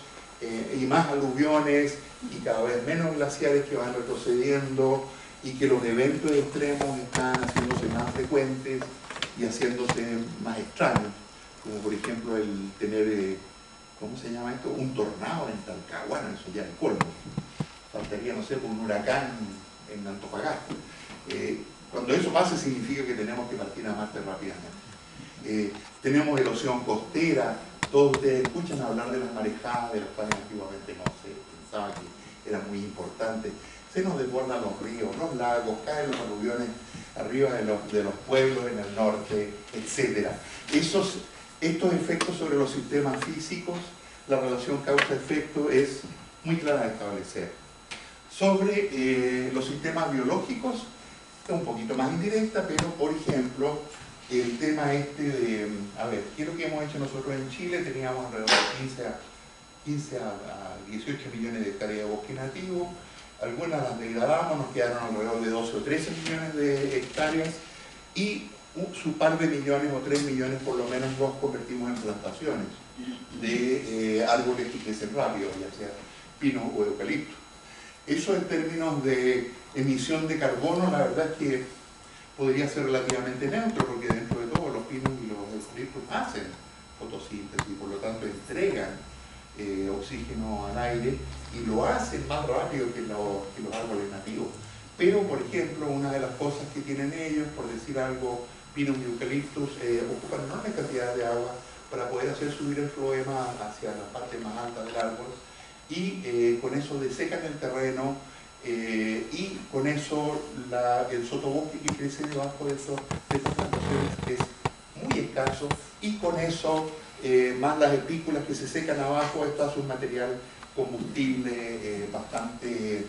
y más aluviones y cada vez menos glaciares que van retrocediendo y que los eventos extremos están haciéndose más frecuentes, y haciéndose más extraños, como por ejemplo el tener, ¿cómo se llama esto? Un tornado en Talcahuano, eso ya es el colmo. Faltaría, no sé, por un huracán en Antofagasta. Cuando eso pase significa que tenemos que partir a Marte rápidamente. Tenemos erosión costera, todos ustedes escuchan hablar de las marejadas, de las cuales antiguamente no se pensaba que eran muy importantes. Se nos desbordan los ríos, los lagos, caen los aluviones arriba de los pueblos en el norte, etc. Estos efectos sobre los sistemas físicos, la relación causa-efecto es muy clara de establecer. Sobre los sistemas biológicos, es un poquito más indirecta, pero por ejemplo, el tema este de, a ver, ¿qué es lo que hemos hecho nosotros en Chile? Teníamos alrededor de 15 a 18 millones de hectáreas de bosque nativo, algunas las degradamos, nos quedaron alrededor de 12 o 13 millones de hectáreas y su par de millones o 3 millones por lo menos los convertimos en plantaciones de árboles que crecen rápido, ya sea pino o eucalipto. Eso en términos de emisión de carbono, la verdad es que podría ser relativamente neutro, porque dentro de todo los pinos y los eucaliptos hacen fotosíntesis y por lo tanto entregan oxígeno al aire y lo hacen más rápido que los árboles nativos. Pero, por ejemplo, una de las cosas que tienen ellos, por decir algo, pinos y eucaliptos ocupan enormes cantidades de agua para poder hacer subir el floema hacia la parte más alta del árbol y con eso desecan el terreno y con eso el sotobosque que crece debajo de estas plantaciones es muy escaso y con eso más las espículas que se secan abajo, esto hace un material combustible bastante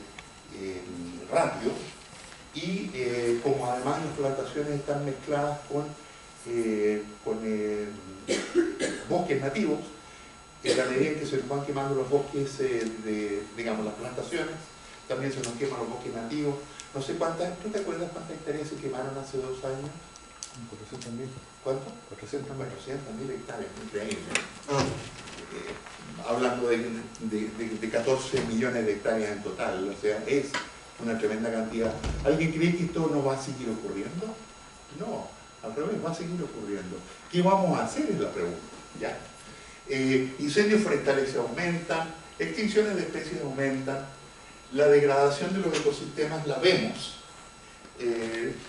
rápido y como además las plantaciones están mezcladas con bosques nativos, en la medida en que se nos van quemando los bosques, digamos las plantaciones, también se nos queman los bosques nativos. No sé cuántas, ¿tú te acuerdas cuántas hectáreas se quemaron hace 2 años? 400.000. ¿Cuánto? 400.000 hectáreas, increíble. Hablando de 14 millones de hectáreas en total, o sea, es una tremenda cantidad. ¿Alguien cree que esto no va a seguir ocurriendo? No, al revés, va a seguir ocurriendo. ¿Qué vamos a hacer? Es la pregunta. ¿Ya? Incendios forestales se aumentan, extinciones de especies aumentan, la degradación de los ecosistemas la vemos,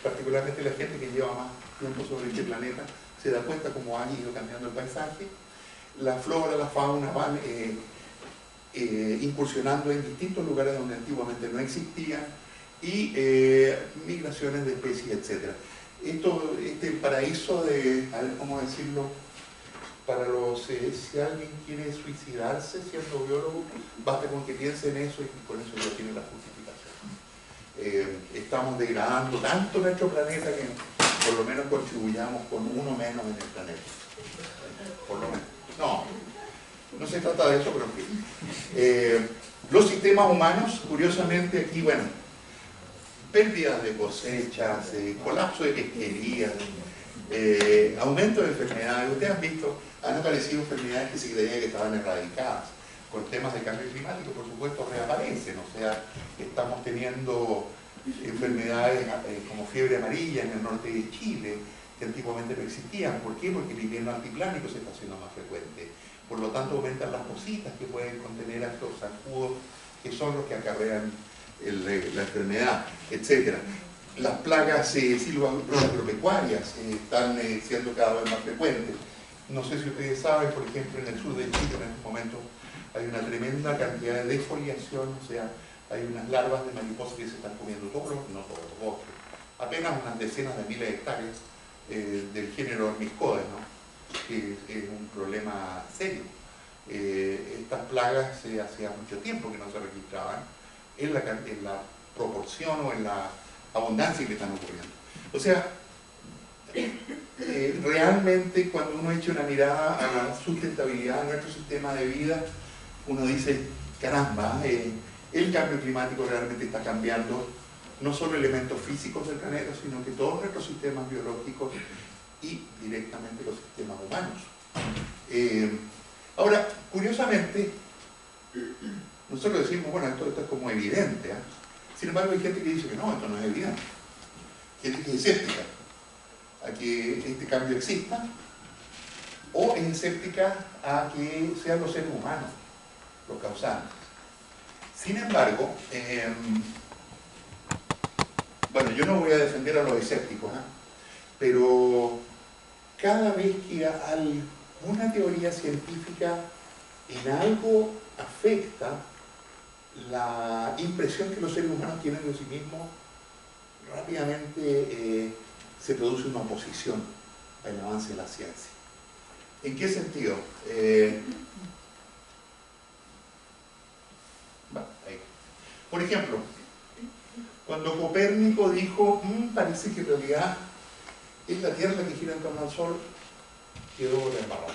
particularmente la gente que lleva más tiempo sobre este planeta se da cuenta cómo ha ido cambiando el paisaje, la flora, la fauna van incursionando en distintos lugares donde antiguamente no existían y migraciones de especies, etc. Este paraíso de, a ver cómo decirlo, para si alguien quiere suicidarse siendo biólogo, basta con que piense en eso y con eso ya tiene la justificación. Estamos degradando tanto nuestro planeta que por lo menos contribuyamos con uno menos en el planeta. Por lo menos. No se trata de eso, pero en fin. Los sistemas humanos, curiosamente aquí, bueno, pérdidas de cosechas, colapso de pesquerías, aumento de enfermedades. Ustedes han visto, han aparecido enfermedades que se creía que estaban erradicadas. Con temas de cambio climático, por supuesto, reaparecen. O sea, estamos teniendo enfermedades como fiebre amarilla en el norte de Chile, que antiguamente no existían. ¿Por qué? Porque el invierno altiplánico se está haciendo más frecuente. Por lo tanto, aumentan las cositas que pueden contener a estos zancudos, que son los que acarrean la enfermedad, etc. Las plagas silvoagropecuarias están siendo cada vez más frecuentes. No sé si ustedes saben, por ejemplo, en el sur de Chile en estos momentos hay una tremenda cantidad de defoliación, o sea, hay unas larvas de mariposas que se están comiendo no todos los bosques, apenas unas decenas de miles de hectáreas del género Ormiscodes, ¿no? Que es un problema serio. Estas plagas hacía mucho tiempo que no se registraban en la proporción o en la abundancia que están ocurriendo. O sea, realmente cuando uno echa una mirada a la sustentabilidad de nuestro sistema de vida, uno dice, caramba, el cambio climático realmente está cambiando no solo elementos físicos del planeta, sino que todos nuestros sistemas biológicos y directamente los sistemas humanos. Ahora, curiosamente, nosotros decimos, bueno, esto es como evidente, ¿eh? Sin embargo, hay gente que dice que no, esto no es evidente. Gente que es escéptica. a que este cambio exista, o es escéptica a que sean los seres humanos los causantes. Sin embargo, bueno, yo no voy a defender a los escépticos, pero cada vez que alguna teoría científica en algo afecta la impresión que los seres humanos tienen de sí mismos, rápidamente se produce una oposición al avance de la ciencia. ¿En qué sentido? Por ejemplo, cuando Copérnico dijo, parece que en realidad es la Tierra la que gira en torno al Sol, quedó embarrado.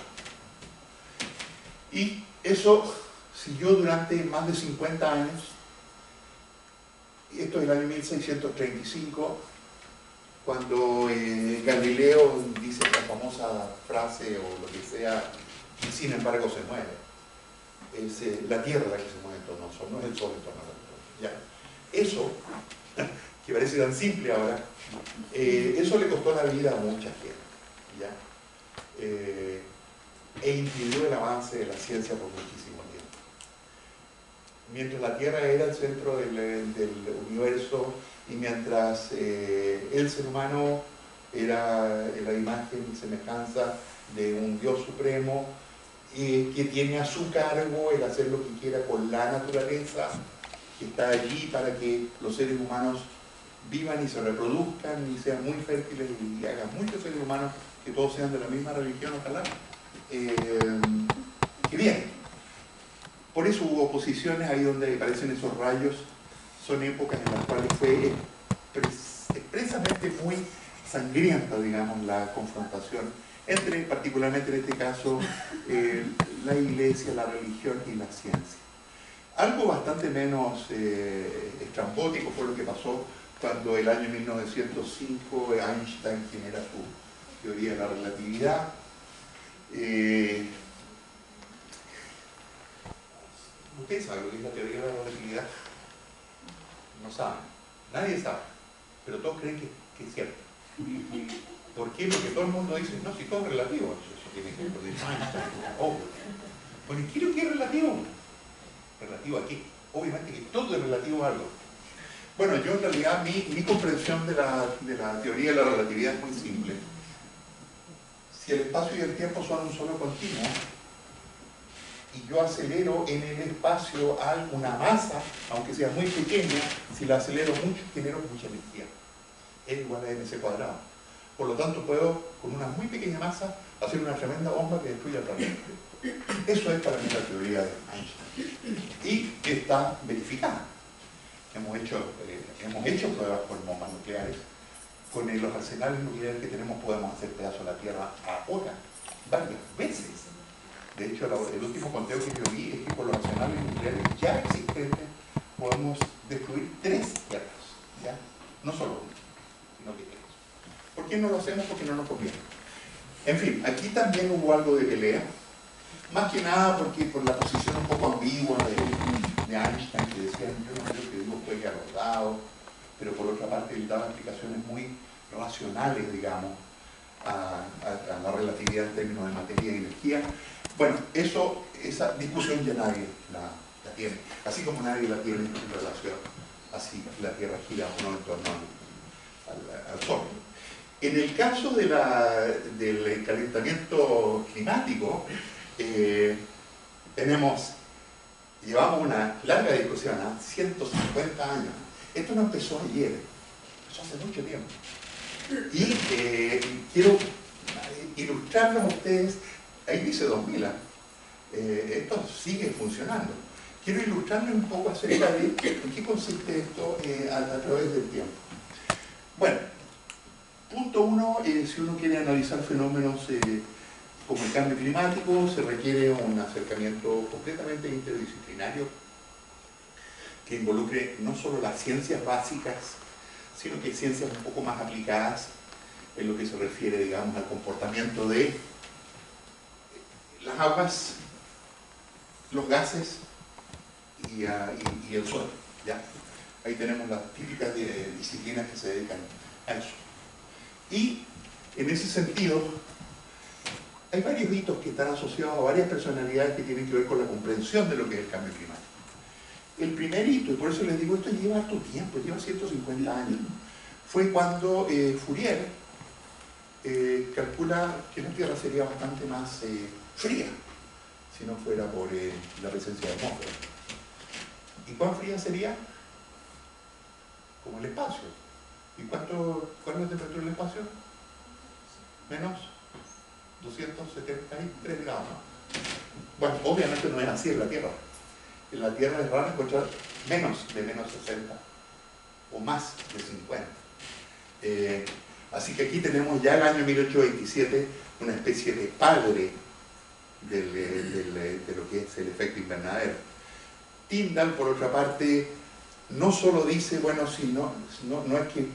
Y eso siguió durante más de 50 años. Esto es el año 1635, cuando Galileo dice la famosa frase o lo que sea, y sin embargo se mueve. Es la Tierra la que se mueve en torno al Sol, no es el Sol en torno al Sol. ¿Ya? Eso, que parece tan simple ahora, eso le costó la vida a mucha gente. ¿Ya? E impidió el avance de la ciencia por muchísimo tiempo. Mientras la Tierra era el centro del universo y mientras el ser humano era la imagen y semejanza de un Dios supremo que tiene a su cargo el hacer lo que quiera con la naturaleza, que está allí para que los seres humanos vivan y se reproduzcan y sean muy fértiles y hagan muchos seres humanos que todos sean de la misma religión, ojalá. Que bien. Por eso hubo oposiciones ahí donde aparecen esos rayos. Son épocas en las cuales fue expresamente muy sangrienta, digamos, la confrontación entre, particularmente en este caso, la iglesia, la religión y la ciencia. Algo bastante menos estrambótico fue lo que pasó cuando el año 1905 Einstein genera su teoría de la relatividad. ¿Ustedes saben lo que es la teoría de la relatividad? No saben, nadie sabe, pero todos creen que es cierto. ¿Por qué? Porque todo el mundo dice, no, si todo es relativo, eso tiene que ver con Einstein, obvio. Bueno, ¿qué es lo que es relativo? ¿Relativo a qué? Obviamente que todo es relativo a algo. Bueno, yo en realidad mi comprensión de la teoría de la relatividad es muy simple. Si el espacio y el tiempo son un solo continuo, y yo acelero en el espacio alguna masa, aunque sea muy pequeña, si la acelero mucho, genero mucha energía. Es igual a mc cuadrado. Por lo tanto, puedo, con una muy pequeña masa, hacer una tremenda bomba que destruya el planeta. Eso es para mí la teoría de Einstein. Y que está verificada. Hemos hecho pruebas con bombas nucleares. Con los arsenales nucleares que tenemos podemos hacer pedazos a la Tierra ahora, varias veces. De hecho, el último conteo que yo vi es que con los arsenales nucleares ya existentes podemos destruir 3 tierras, ¿ya? No solo una, sino que 3. ¿Por qué no lo hacemos? Porque no nos conviene. En fin, aquí también hubo algo de pelea, más que nada porque por la posición un poco ambigua de Einstein, que decían, yo no creo que Dios juegue a los dados, pero por otra parte él daba explicaciones muy racionales, digamos, a la relatividad en términos de materia y energía. Bueno, esa discusión ya nadie la tiene, así como nadie la tiene en relación a si la Tierra gira o no en torno al Sol. En el caso del calentamiento climático, llevamos una larga discusión, 150 años. Esto no empezó ayer, empezó hace mucho tiempo. Y quiero ilustrarlos a ustedes. Ahí dice 2000, esto sigue funcionando. Quiero ilustrarles un poco acerca de en qué consiste esto a través del tiempo. Bueno, punto 1, si uno quiere analizar fenómenos como el cambio climático, se requiere un acercamiento completamente interdisciplinario que involucre no solo las ciencias básicas, sino que ciencias un poco más aplicadas en lo que se refiere, digamos, al comportamiento de las aguas, los gases y el suelo, ¿ya? Ahí tenemos las típicas disciplinas que se dedican a eso. Y En ese sentido, hay varios hitos que están asociados a varias personalidades que tienen que ver con la comprensión de lo que es el cambio climático. El primer hito, y por eso les digo, esto lleva harto tiempo, lleva 150 años, fue cuando Fourier calcula que la Tierra sería bastante más fría si no fuera por la presencia de atmósfera. ¿Y cuán fría sería? Como el espacio. ¿Y cuál es la temperatura del espacio? Menos 273 grados. Bueno, obviamente no es así en la Tierra. En la Tierra es raro encontrar menos de menos 60 o más de 50. Así que aquí tenemos ya el año 1827 una especie de padre de lo que es el efecto invernadero. Tyndall, por otra parte, no solo dice, bueno, si no es que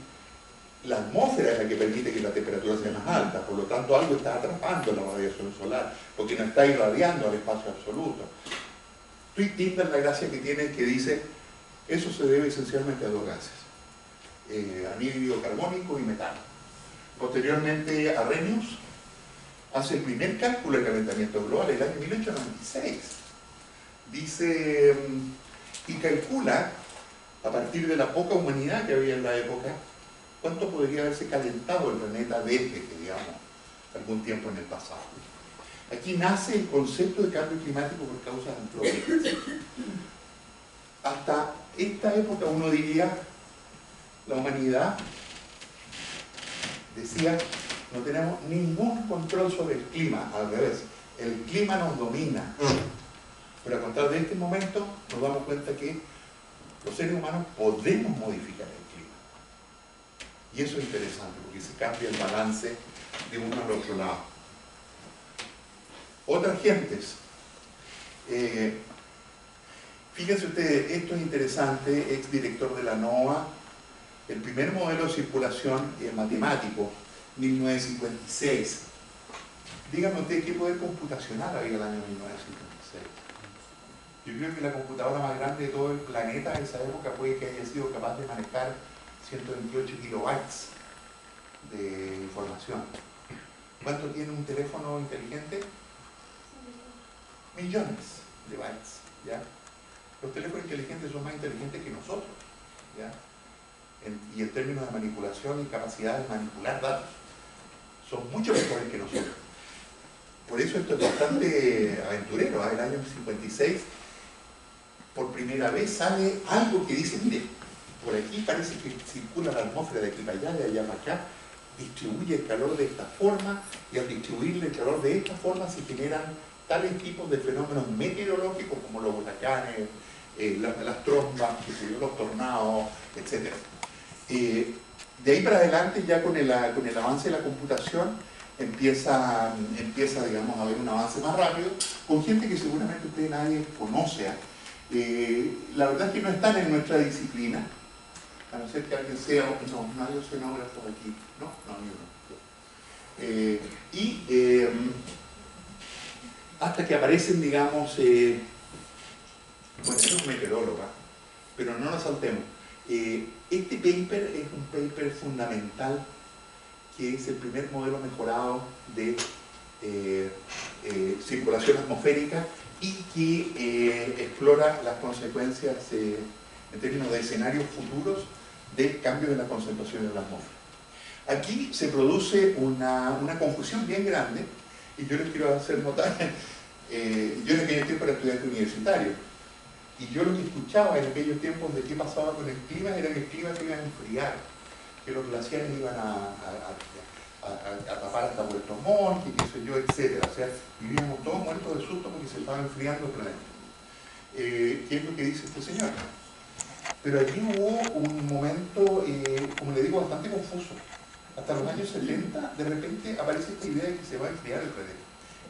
la atmósfera es la que permite que la temperatura sea más alta, por lo tanto algo está atrapando la radiación solar, porque no está irradiando al espacio absoluto. Tyndall, la gracia que tiene es que dice, eso se debe esencialmente a dos gases, anhídrido carbónico y metano. Posteriormente, Arrhenius hace el primer cálculo del calentamiento global, el año 1896. Dice, y calcula, a partir de la poca humanidad que había en la época, cuánto podría haberse calentado el planeta desde, digamos, algún tiempo en el pasado. Aquí nace el concepto de cambio climático por causas antrópicas. Hasta esta época uno diría, la humanidad decía, no tenemos ningún control sobre el clima, al revés, el clima nos domina. Pero a contar de este momento nos damos cuenta que los seres humanos podemos modificar el clima. Y eso es interesante, porque se cambia el balance de uno al otro lado. Otras gentes. Fíjense ustedes, esto es interesante, exdirector de la NOAA, el primer modelo de circulación matemático, 1956. Díganme ustedes qué poder computacional había el año 1956. Yo creo que la computadora más grande de todo el planeta en esa época puede que haya sido capaz de manejar 128 kilobytes de información. ¿Cuánto tiene un teléfono inteligente? Millones de bytes, ¿ya? Los teléfonos inteligentes son más inteligentes que nosotros, ¿ya? Y en términos de manipulación y capacidad de manipular datos, son mucho mejores que nosotros. Por eso esto es bastante aventurero. El año 56, por primera vez sale algo que dice, mire, por aquí parece que circula la atmósfera de aquí para allá, de allá para acá, distribuye el calor de esta forma, y al distribuirle el calor de esta forma se generan tales tipos de fenómenos meteorológicos como los huracanes, las trombas, los tornados, etc. De ahí para adelante, ya con el avance de la computación, empieza, digamos, a haber un avance más rápido, con gente que seguramente ustedes nadie conoce. La verdad es que no están en nuestra disciplina, a no ser que alguien sea, no, nadie oceanógrafo aquí, no, ni uno. Hasta que aparecen, digamos, bueno, es un meteorólogo, pero no nos saltemos. Este paper es un paper fundamental, que es el primer modelo mejorado de circulación atmosférica y que explora las consecuencias en términos de escenarios futuros de cambios en la concentración de la atmósfera. Aquí se produce una confusión bien grande, y yo les quiero hacer notar, yo en aquellos tiempos era estudiante universitario, y yo lo que escuchaba en aquellos tiempos de qué pasaba con el clima era que el clima se iba a enfriar, que los glaciares iban a tapar hasta Puerto Montt, y qué sé yo, etc. O sea, vivíamos todos muertos de susto porque se estaba enfriando el planeta. ¿Qué es lo que dice este señor? Pero aquí hubo un momento, como le digo, bastante confuso. Hasta los años 70, de repente aparece esta idea de que se va a enfriar el planeta.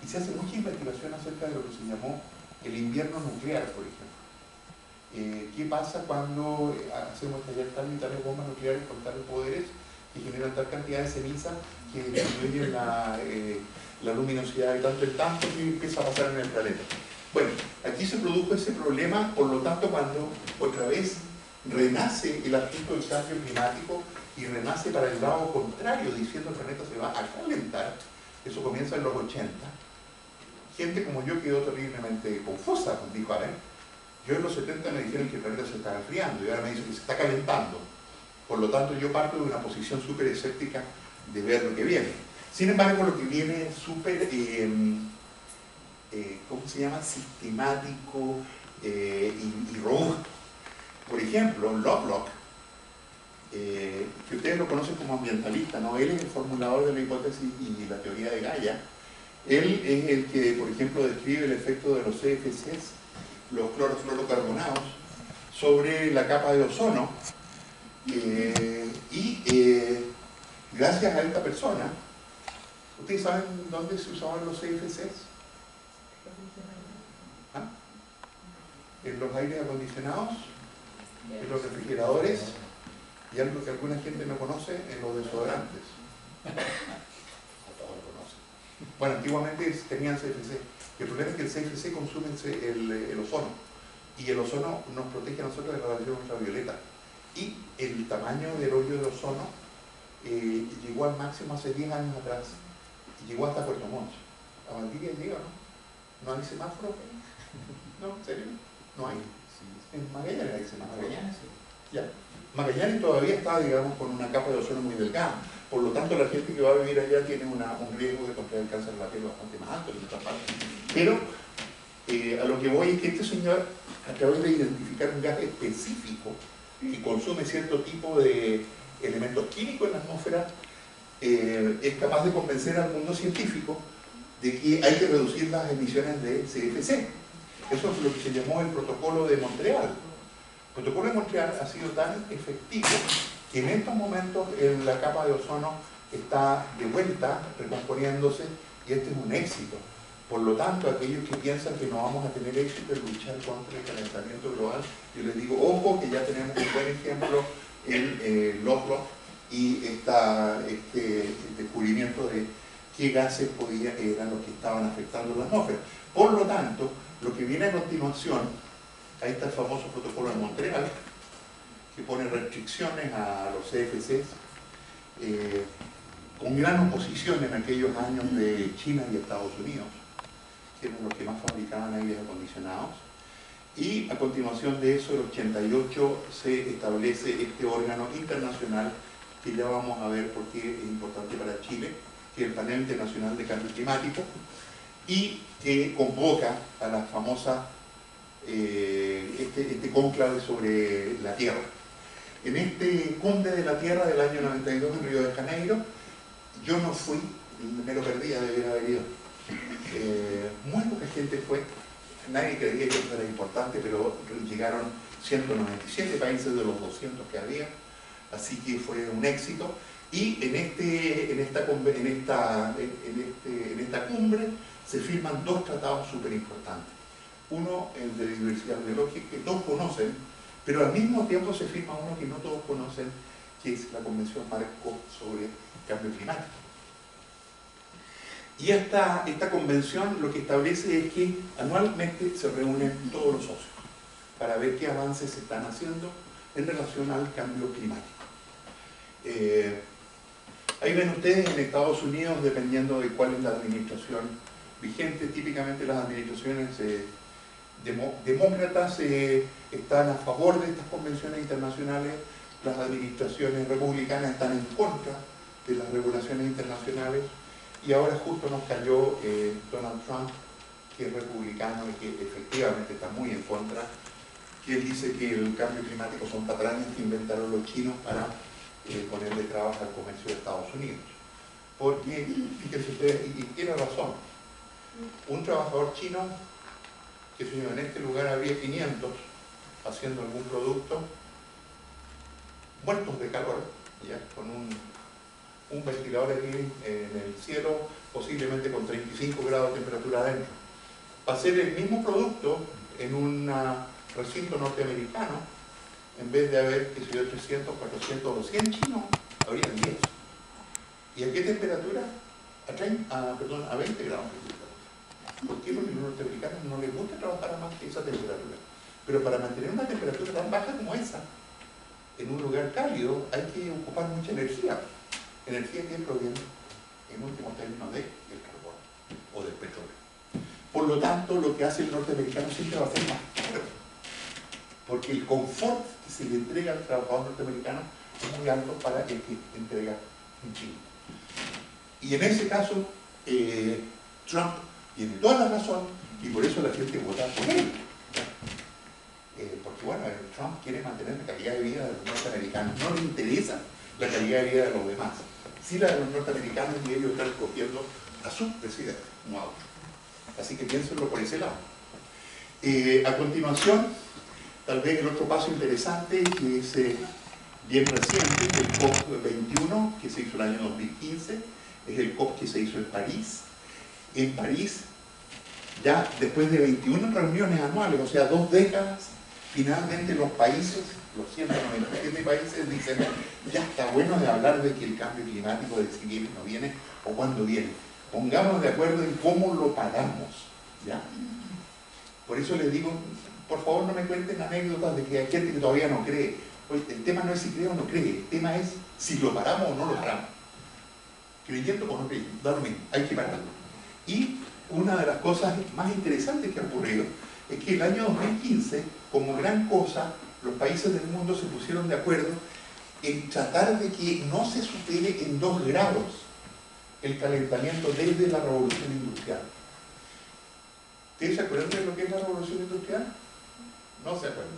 Y se hace mucha investigación acerca de lo que se llamó el invierno nuclear, por ejemplo. ¿Qué pasa cuando hacemos estallar tal y tales bombas nucleares con tales poderes que generan tal cantidad de ceniza que disminuyen la luminosidad de tanto en tanto que empieza a pasar en el planeta? Bueno, aquí se produjo ese problema, por lo tanto, cuando otra vez renace el asunto del cambio climático, y renace para el lado contrario, diciendo que el planeta se va a calentar. Eso comienza en los 80. Gente como yo quedó terriblemente confusa, dijo, a ver, yo en los 70 me dijeron que el planeta se estaba enfriando y ahora me dicen que se está calentando. Por lo tanto, yo parto de una posición súper escéptica de ver lo que viene. Sin embargo, lo que viene es súper, ¿cómo se llama? Sistemático y robusto. Por ejemplo, Lovelock, que ustedes lo conocen como ambientalista, ¿no? Él es el formulador de la hipótesis y la teoría de Gaia. Él es el que, por ejemplo, describe el efecto de los CFCs, los clorofluorocarbonados, sobre la capa de ozono. Gracias a esta persona, ¿ustedes saben dónde se usaban los CFCs? ¿Ah? En los aires acondicionados, en los refrigeradores, y algo que alguna gente no conoce, en los desodorantes. Todos lo conocen. Bueno, antiguamente tenían CFC. El problema es que el CFC consume el ozono, y el ozono nos protege a nosotros de la radiación ultravioleta. Y el tamaño del hoyo de ozono llegó al máximo hace 10 años atrás, y llegó hasta Puerto Montt. A Valdivia llega, ¿no? ¿No hay semáforo? ¿No? ¿En serio? No hay. En Magallanes hay semáforo. Magallanes, sí. Ya. Magallanes todavía está, digamos, con una capa de ozono muy delgada. Por lo tanto, la gente que va a vivir allá tiene un riesgo de contraer el cáncer de la piel bastante más alto que en otras partes. Pero a lo que voy es que este señor, a través de identificar un gas específico que consume cierto tipo de elementos químicos en la atmósfera, es capaz de convencer al mundo científico de que hay que reducir las emisiones de CFC. Eso es lo que se llamó el Protocolo de Montreal. El Protocolo de Montreal ha sido tan efectivo que en estos momentos la capa de ozono está de vuelta, recomponiéndose, y este es un éxito. Por lo tanto, aquellos que piensan que no vamos a tener éxito en luchar contra el calentamiento global, yo les digo, ojo, que ya tenemos un buen ejemplo en Lovelock y este descubrimiento de qué gases eran los que estaban afectando la atmósfera. Por lo tanto, lo que viene a continuación, ahí está el famoso Protocolo de Montreal, que pone restricciones a los CFCs, con gran oposición en aquellos años de China y Estados Unidos, que eran los que más fabricaban aires acondicionados. Y a continuación de eso, en el 88, se establece este órgano internacional, que ya vamos a ver por qué es importante para Chile, que es el Panel Internacional de Cambio Climático, y que convoca a la famosa este cónclave sobre la Tierra. En este cumbre de la Tierra del año 92 en Río de Janeiro, yo no fui, me lo perdí de haber ido. Muy poca gente fue, nadie creía que esto era importante, pero llegaron 197 países de los 200 que había, así que fue un éxito. Y en esta cumbre se firman dos tratados súper importantes. Uno, el de diversidad biológica, que todos conocen, pero al mismo tiempo se firma uno que no todos conocen, que es la Convención Marco sobre Cambio Climático. Y esta convención lo que establece es que anualmente se reúnen todos los socios para ver qué avances se están haciendo en relación al cambio climático. Ahí ven ustedes en Estados Unidos, dependiendo de cuál es la administración vigente, típicamente las administraciones demócratas están a favor de estas convenciones internacionales, las administraciones republicanas están en contra de las regulaciones internacionales, y ahora justo nos cayó Donald Trump, que es republicano y que efectivamente está muy en contra, que él dice que el cambio climático son patrañas que inventaron los chinos para ponerle trabas al comercio de Estados Unidos. Porque, fíjense ustedes, y tiene razón, un trabajador chino, que si en este lugar había 500 haciendo algún producto, muertos de calor, ¿ya? Con un ventilador aquí en el cielo, posiblemente con 35 grados de temperatura adentro. Para hacer el mismo producto en un recinto norteamericano, en vez de haber, que se dio 300, 400 o 100 chinos, habrían 10. ¿Y a qué temperatura? A 20 grados de temperatura. ¿Por qué? Porque a los norteamericanos no les gusta trabajar a más que esa temperatura. Pero para mantener una temperatura tan baja como esa, en un lugar cálido hay que ocupar mucha energía. Energía que proviene, en últimos términos, del carbón o del petróleo. Por lo tanto, lo que hace el norteamericano siempre va a ser más caro, porque el confort que se le entrega al trabajador norteamericano es muy alto para el que entrega en Chile. Y en ese caso, Trump tiene toda la razón y por eso la gente vota por él. Porque bueno, Trump quiere mantener la calidad de vida de los norteamericanos, no le interesa la calidad de vida de los demás. Sí, la de los norteamericanos, y ellos están escogiendo a su presidente, no a otro. Así que piénsenlo por ese lado. A continuación, tal vez el otro paso interesante, que es bien reciente, el COP21, que se hizo el año 2015, es el COP que se hizo en París. En París, ya después de 21 reuniones anuales, o sea, 2 décadas, finalmente los países, los 197 países, dicen, ya está bueno de hablar de que el cambio climático, de si viene o no viene, o cuándo viene. Pongámonos de acuerdo en cómo lo paramos, ¿ya? Por eso les digo, por favor no me cuenten anécdotas de que hay gente que todavía no cree. Oye, el tema no es si cree o no cree, el tema es si lo paramos o no lo paramos. Creyendo o no creyendo, da lo mismo, hay que pararlo. Y una de las cosas más interesantes que ha ocurrido es que el año 2015, como gran cosa, los países del mundo se pusieron de acuerdo en tratar de que no se supere en 2 grados el calentamiento desde la revolución industrial. ¿Ustedes se acuerdan de lo que es la revolución industrial? No se acuerdan.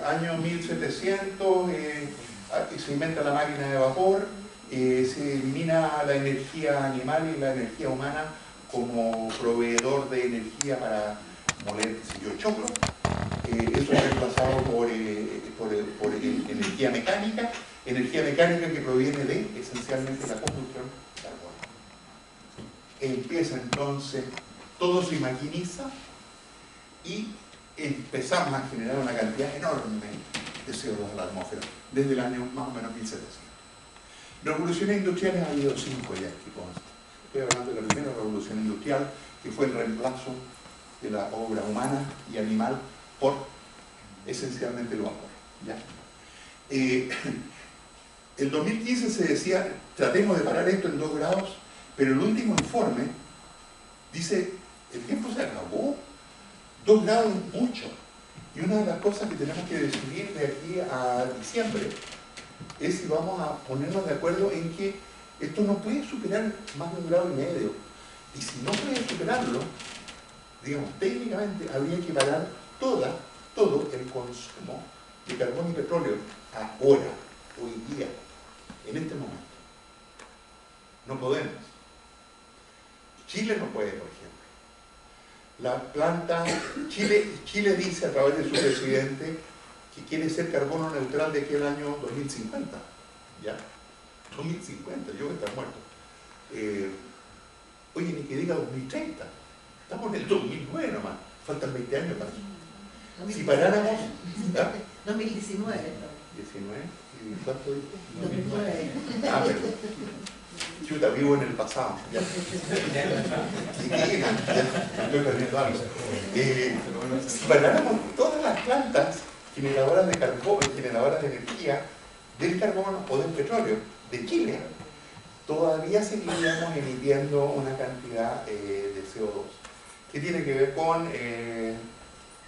Año 1700, se inventa la máquina de vapor, se elimina la energía animal y la energía humana como proveedor de energía para moler, qué sé yo, choclo. Eso es reemplazado por energía mecánica que proviene de, esencialmente, la combustión de carbón. Empieza entonces, todo se maquiniza y empezamos a generar una cantidad enorme de CO2 a la atmósfera, desde el año más o menos 1700. Revoluciones industriales ha habido 5 ya, que consta. Estoy hablando de la primera revolución industrial, que fue el reemplazo de la obra humana y animal por esencialmente el vapor. ¿Ya? El 2015 se decía, tratemos de parar esto en 2 grados, pero el último informe dice, el tiempo se acabó, 2 grados es mucho. Y una de las cosas que tenemos que decidir de aquí a diciembre es si vamos a ponernos de acuerdo en que esto no puede superar más de 1,5 grados. Y si no puede superarlo, digamos, técnicamente habría que parar todo el consumo de carbón y petróleo ahora, hoy día, en este momento. No podemos. Chile no puede, por ejemplo. La planta, Chile dice a través de su presidente que quiere ser carbono neutral de aquí al año 2050. ¿Ya? 2050, yo voy a estar muerto. Oye, ni que diga 2030. Estamos en el 2009 nomás. Faltan 20 años para eso. Si paráramos... ¿Ah? 2019. 19. ¿Y cuánto dijo? 2009. Ah, perdón. Chuta, vivo en el pasado. Ya. Estoy perdiendo algo. Si paráramos todas las plantas generadoras de carbón, generadoras de energía del carbono o del petróleo de Chile, todavía seguiríamos emitiendo una cantidad de CO2 que tiene que ver con,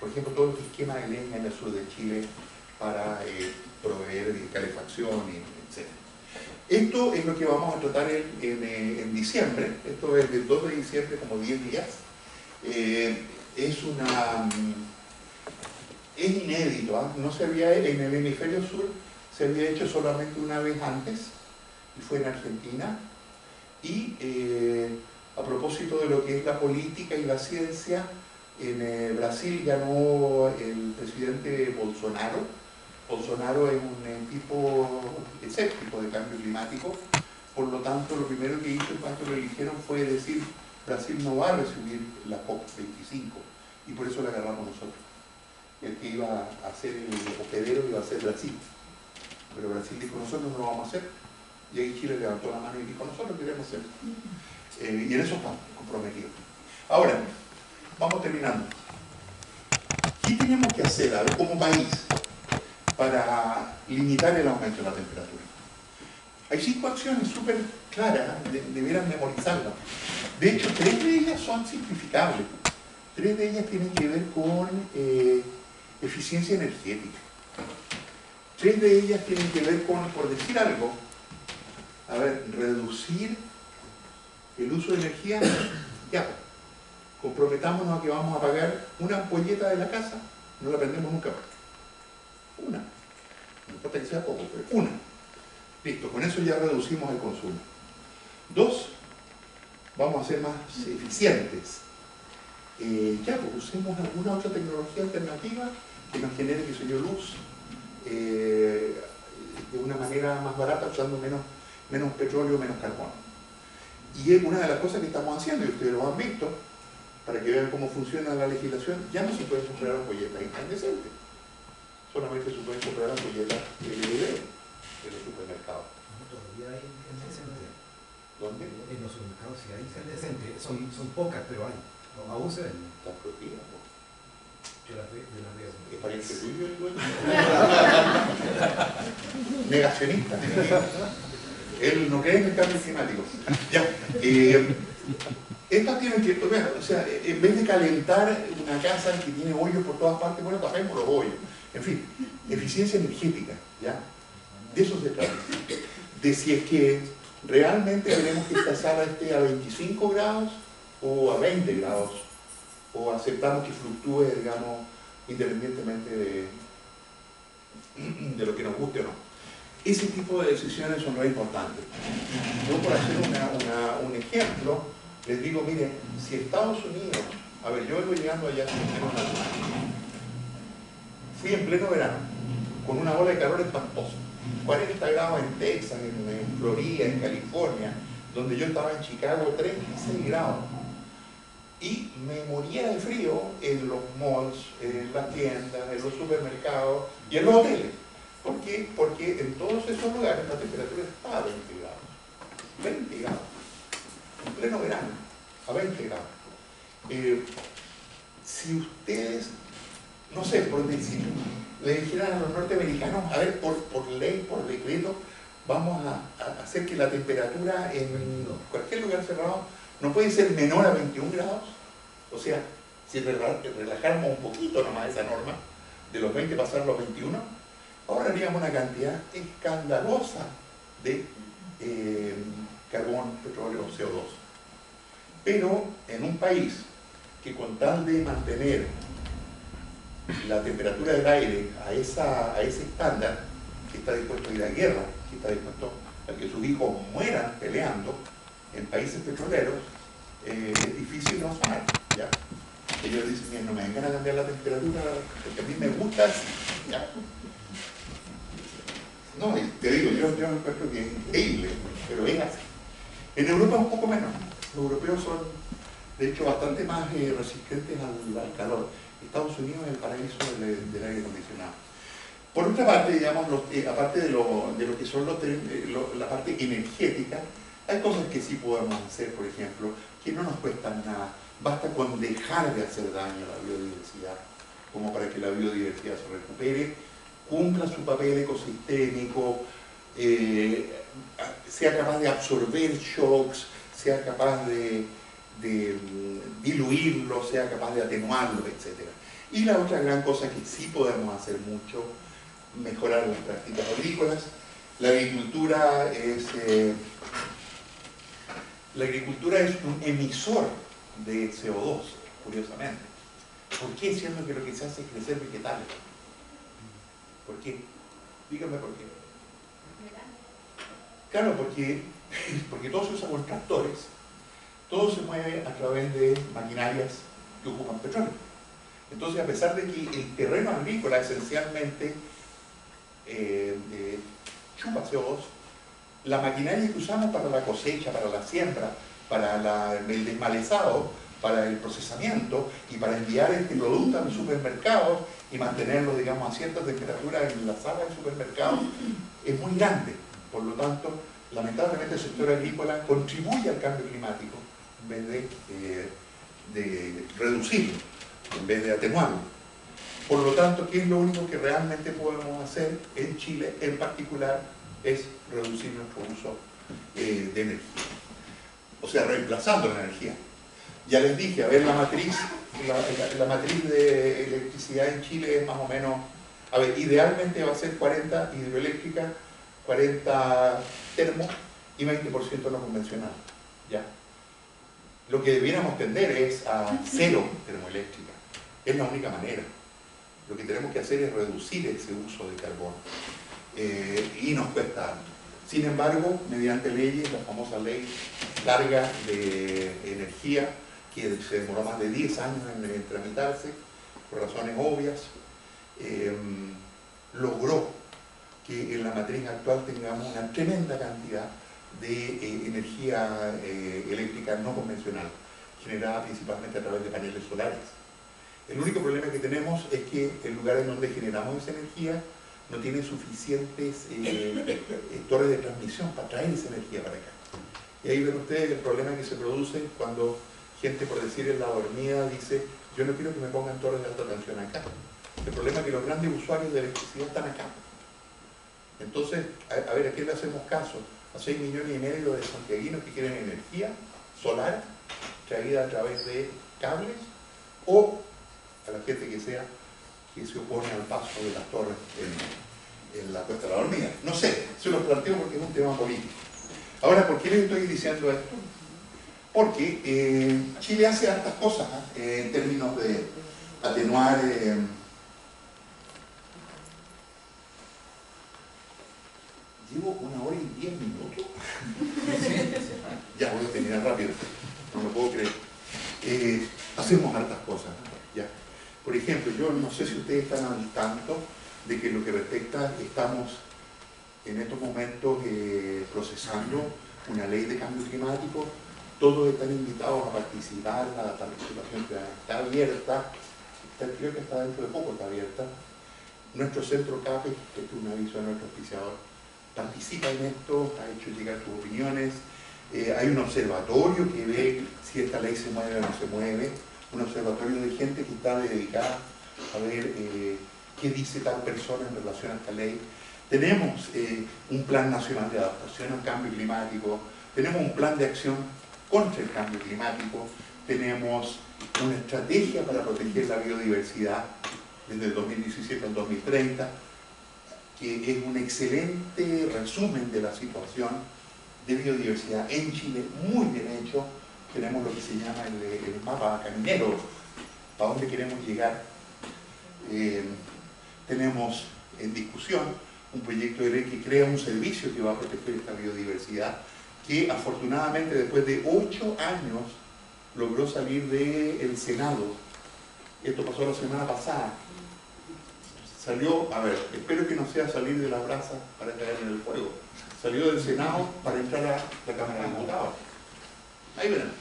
por ejemplo, todo el que quema de leña en el sur de Chile para proveer de calefacción, etc. Esto es lo que vamos a tratar en diciembre. Esto es del 2 de diciembre, como 10 días. Es inédito, ¿eh? No se había, en el hemisferio sur se había hecho solamente una vez antes, y fue en Argentina. Y a propósito de lo que es la política y la ciencia, en Brasil ganó el presidente Bolsonaro. Bolsonaro es un tipo escéptico de cambio climático, por lo tanto lo primero que hizo en cuanto lo eligieron fue decir Brasil no va a recibir la COP25 y por eso la agarramos nosotros. El que iba a ser el hospedero iba a ser Brasil, pero Brasil dijo nosotros no lo vamos a hacer, y ahí Chile levantó la mano y dijo nosotros queremos hacer. Y en eso estamos comprometidos. Ahora, vamos terminando. ¿Qué tenemos que hacer, a ver, como país, para limitar el aumento de la temperatura. Hay 5 acciones súper claras, deberán memorizarlas. De hecho, 3 de ellas son simplificables. 3 de ellas tienen que ver con eficiencia energética. 3 de ellas tienen que ver con, por decir algo, a ver, reducir el uso de energía. Ya, comprometámonos a que vamos a pagar una ampolleta de la casa, no la prendemos nunca más. Una. No importa que sea poco, pero una. Listo, con eso ya reducimos el consumo. 2, vamos a ser más eficientes. Ya, pues usemos alguna otra tecnología alternativa que nos genere, qué sé yo, luz de una manera más barata, usando menos petróleo, menos carbono. Y es una de las cosas que estamos haciendo, y ustedes lo han visto, para que vean cómo funciona la legislación. Ya no se pueden comprar ampolletas incandescentes, solamente se pueden comprar ampolletas LED en los supermercados. Todavía hay incandescentes. ¿Dónde? En los supermercados sí hay incandescentes, son pocas, pero hay. Aún se venden. Están prohibidas, ¿no? Yo las veo. ¿Es pariente tuyo el dueño? Negacionista. Él no cree en el cambio climático. Ya. Estas tienen que, bueno, o sea, en vez de calentar una casa que tiene hoyos por todas partes, bueno, tapemos los hoyos. En fin, eficiencia energética, ¿ya? De eso se trata. De si es que realmente queremos que esta sala esté a 25 grados o a 20 grados, o aceptamos que fluctúe, digamos, independientemente de lo que nos guste o no. Ese tipo de decisiones son re importantes. Yo, por hacer un ejemplo, les digo, miren, si Estados Unidos, a ver, yo vengo llegando allá hace menos de un año, fui en pleno verano, con una ola de calor espantosa, 40 grados en Texas, en Florida, en California, donde yo estaba en Chicago, 36 grados. Y me moría de frío en los malls, en las tiendas, en los supermercados y en los hoteles. ¿Por qué? Porque en todos esos lugares la temperatura está a 20 grados. 20 grados. En pleno verano, a 20 grados. Si ustedes, no sé, por decir, le dijeran a los norteamericanos, a ver, por ley, por decreto, vamos a hacer que la temperatura en cualquier lugar cerrado no puede ser menor a 21 grados. O sea, si relajáramos un poquito nomás esa norma, de los 20 pasar a los 21, ahorraríamos una cantidad escandalosa de carbón, petróleo, CO2. Pero en un país que con tal de mantener la temperatura del aire a ese estándar, que está dispuesto a ir a guerra, que está dispuesto a que sus hijos mueran peleando en países petroleros, es difícil razonar, ¿ya? Ellos dicen, bien, no me vengan a cambiar la temperatura porque a mí me gusta así, ¿ya? No, te digo, yo me encuentro que es increíble, pero es así. En Europa un poco menos. Los europeos son, de hecho, bastante más resistentes al calor. Estados Unidos es el paraíso del aire acondicionado. Por otra parte, digamos, aparte de lo que son la parte energética, hay cosas que sí podemos hacer, por ejemplo, que no nos cuestan nada. Basta con dejar de hacer daño a la biodiversidad, como para que la biodiversidad se recupere, cumpla su papel ecosistémico, sea capaz de absorber shocks, sea capaz de diluirlo, sea capaz de atenuarlo, etc. Y la otra gran cosa que sí podemos hacer mucho, mejorar las prácticas agrícolas. La agricultura es un emisor de CO2, curiosamente. ¿Por qué? Siendo que lo que se hace es crecer vegetales. ¿Por qué? Dígame por qué. Claro, porque todo se usa con tractores, todo se mueve a través de maquinarias que ocupan petróleo. Entonces, a pesar de que el terreno agrícola esencialmente chupa CO2, la maquinaria que usamos para la cosecha, para la siembra, para el desmalezado, para el procesamiento y para enviar este producto a los supermercados y mantenerlo, digamos, a cierta temperatura en la sala del supermercado, es muy grande. Por lo tanto, lamentablemente el sector agrícola contribuye al cambio climático en vez de reducirlo, en vez de atenuarlo. Por lo tanto, ¿qué es lo único que realmente podemos hacer en Chile en particular? Es reducir nuestro uso de energía. O sea, reemplazando la energía. Ya les dije, a ver, la matriz de electricidad en Chile es más o menos, a ver, idealmente va a ser 40 hidroeléctrica, 40 termo y 20% no convencional. ¿Ya? Lo que debiéramos tender es a 0 termoeléctrica. Es la única manera. Lo que tenemos que hacer es reducir ese uso de carbón. Y nos cuesta alto. Sin embargo, mediante leyes, la famosa ley larga de energía, que se demoró más de 10 años en tramitarse, por razones obvias, logró que en la matriz actual tengamos una tremenda cantidad de energía eléctrica no convencional, generada principalmente a través de paneles solares. El único problema que tenemos es que el lugar en donde generamos esa energía no tiene suficientes torres de transmisión para traer esa energía para acá. Y ahí ven ustedes el problema que se produce cuando gente, por decir en la dormida, dice: yo no quiero que me pongan torres de alta tensión acá. El problema es que los grandes usuarios de electricidad están acá. Entonces, a ver, ¿a quién le hacemos caso? A 6,5 millones de santiaguinos que quieren energía solar traída a través de cables, o a la gente que se opone al paso de las torres en la Cuesta de la Dormida. No sé, se lo planteo porque es un tema político. Ahora, ¿por qué les estoy diciendo esto? Porque Chile hace hartas cosas en términos de atenuar llevo 1 hora y 10 minutos. Ya voy a terminar rápido, no lo puedo creer. Hacemos hartas cosas, ¿ya? Por ejemplo, yo no sé si ustedes están al tanto de que lo que respecta, estamos en estos momentos procesando una ley de cambio climático. Todos están invitados a participar, la participación está abierta, creo que está dentro de poco, está abierta. Nuestro centro CAPE, este es un aviso de nuestro auspiciador, participa en esto, ha hecho llegar sus opiniones. Hay un observatorio que ve si esta ley se mueve o no se mueve, un observatorio de gente que está dedicada a ver qué dice tal persona en relación a esta ley. Tenemos un plan nacional de adaptación al cambio climático, tenemos un plan de acción contra el cambio climático, tenemos una estrategia para proteger la biodiversidad desde el 2017 al 2030, que es un excelente resumen de la situación de biodiversidad en Chile, muy bien hecho. Tenemos lo que se llama el mapa caminero, para dónde queremos llegar. Tenemos en discusión un proyecto de ley que crea un servicio que va a proteger esta biodiversidad, que afortunadamente después de 8 años logró salir del Senado. Esto pasó la semana pasada. Salió, a ver, espero que no sea salir de la brasa para caer en el fuego. Salió del Senado para entrar a la Cámara de Diputados. Ahí verán.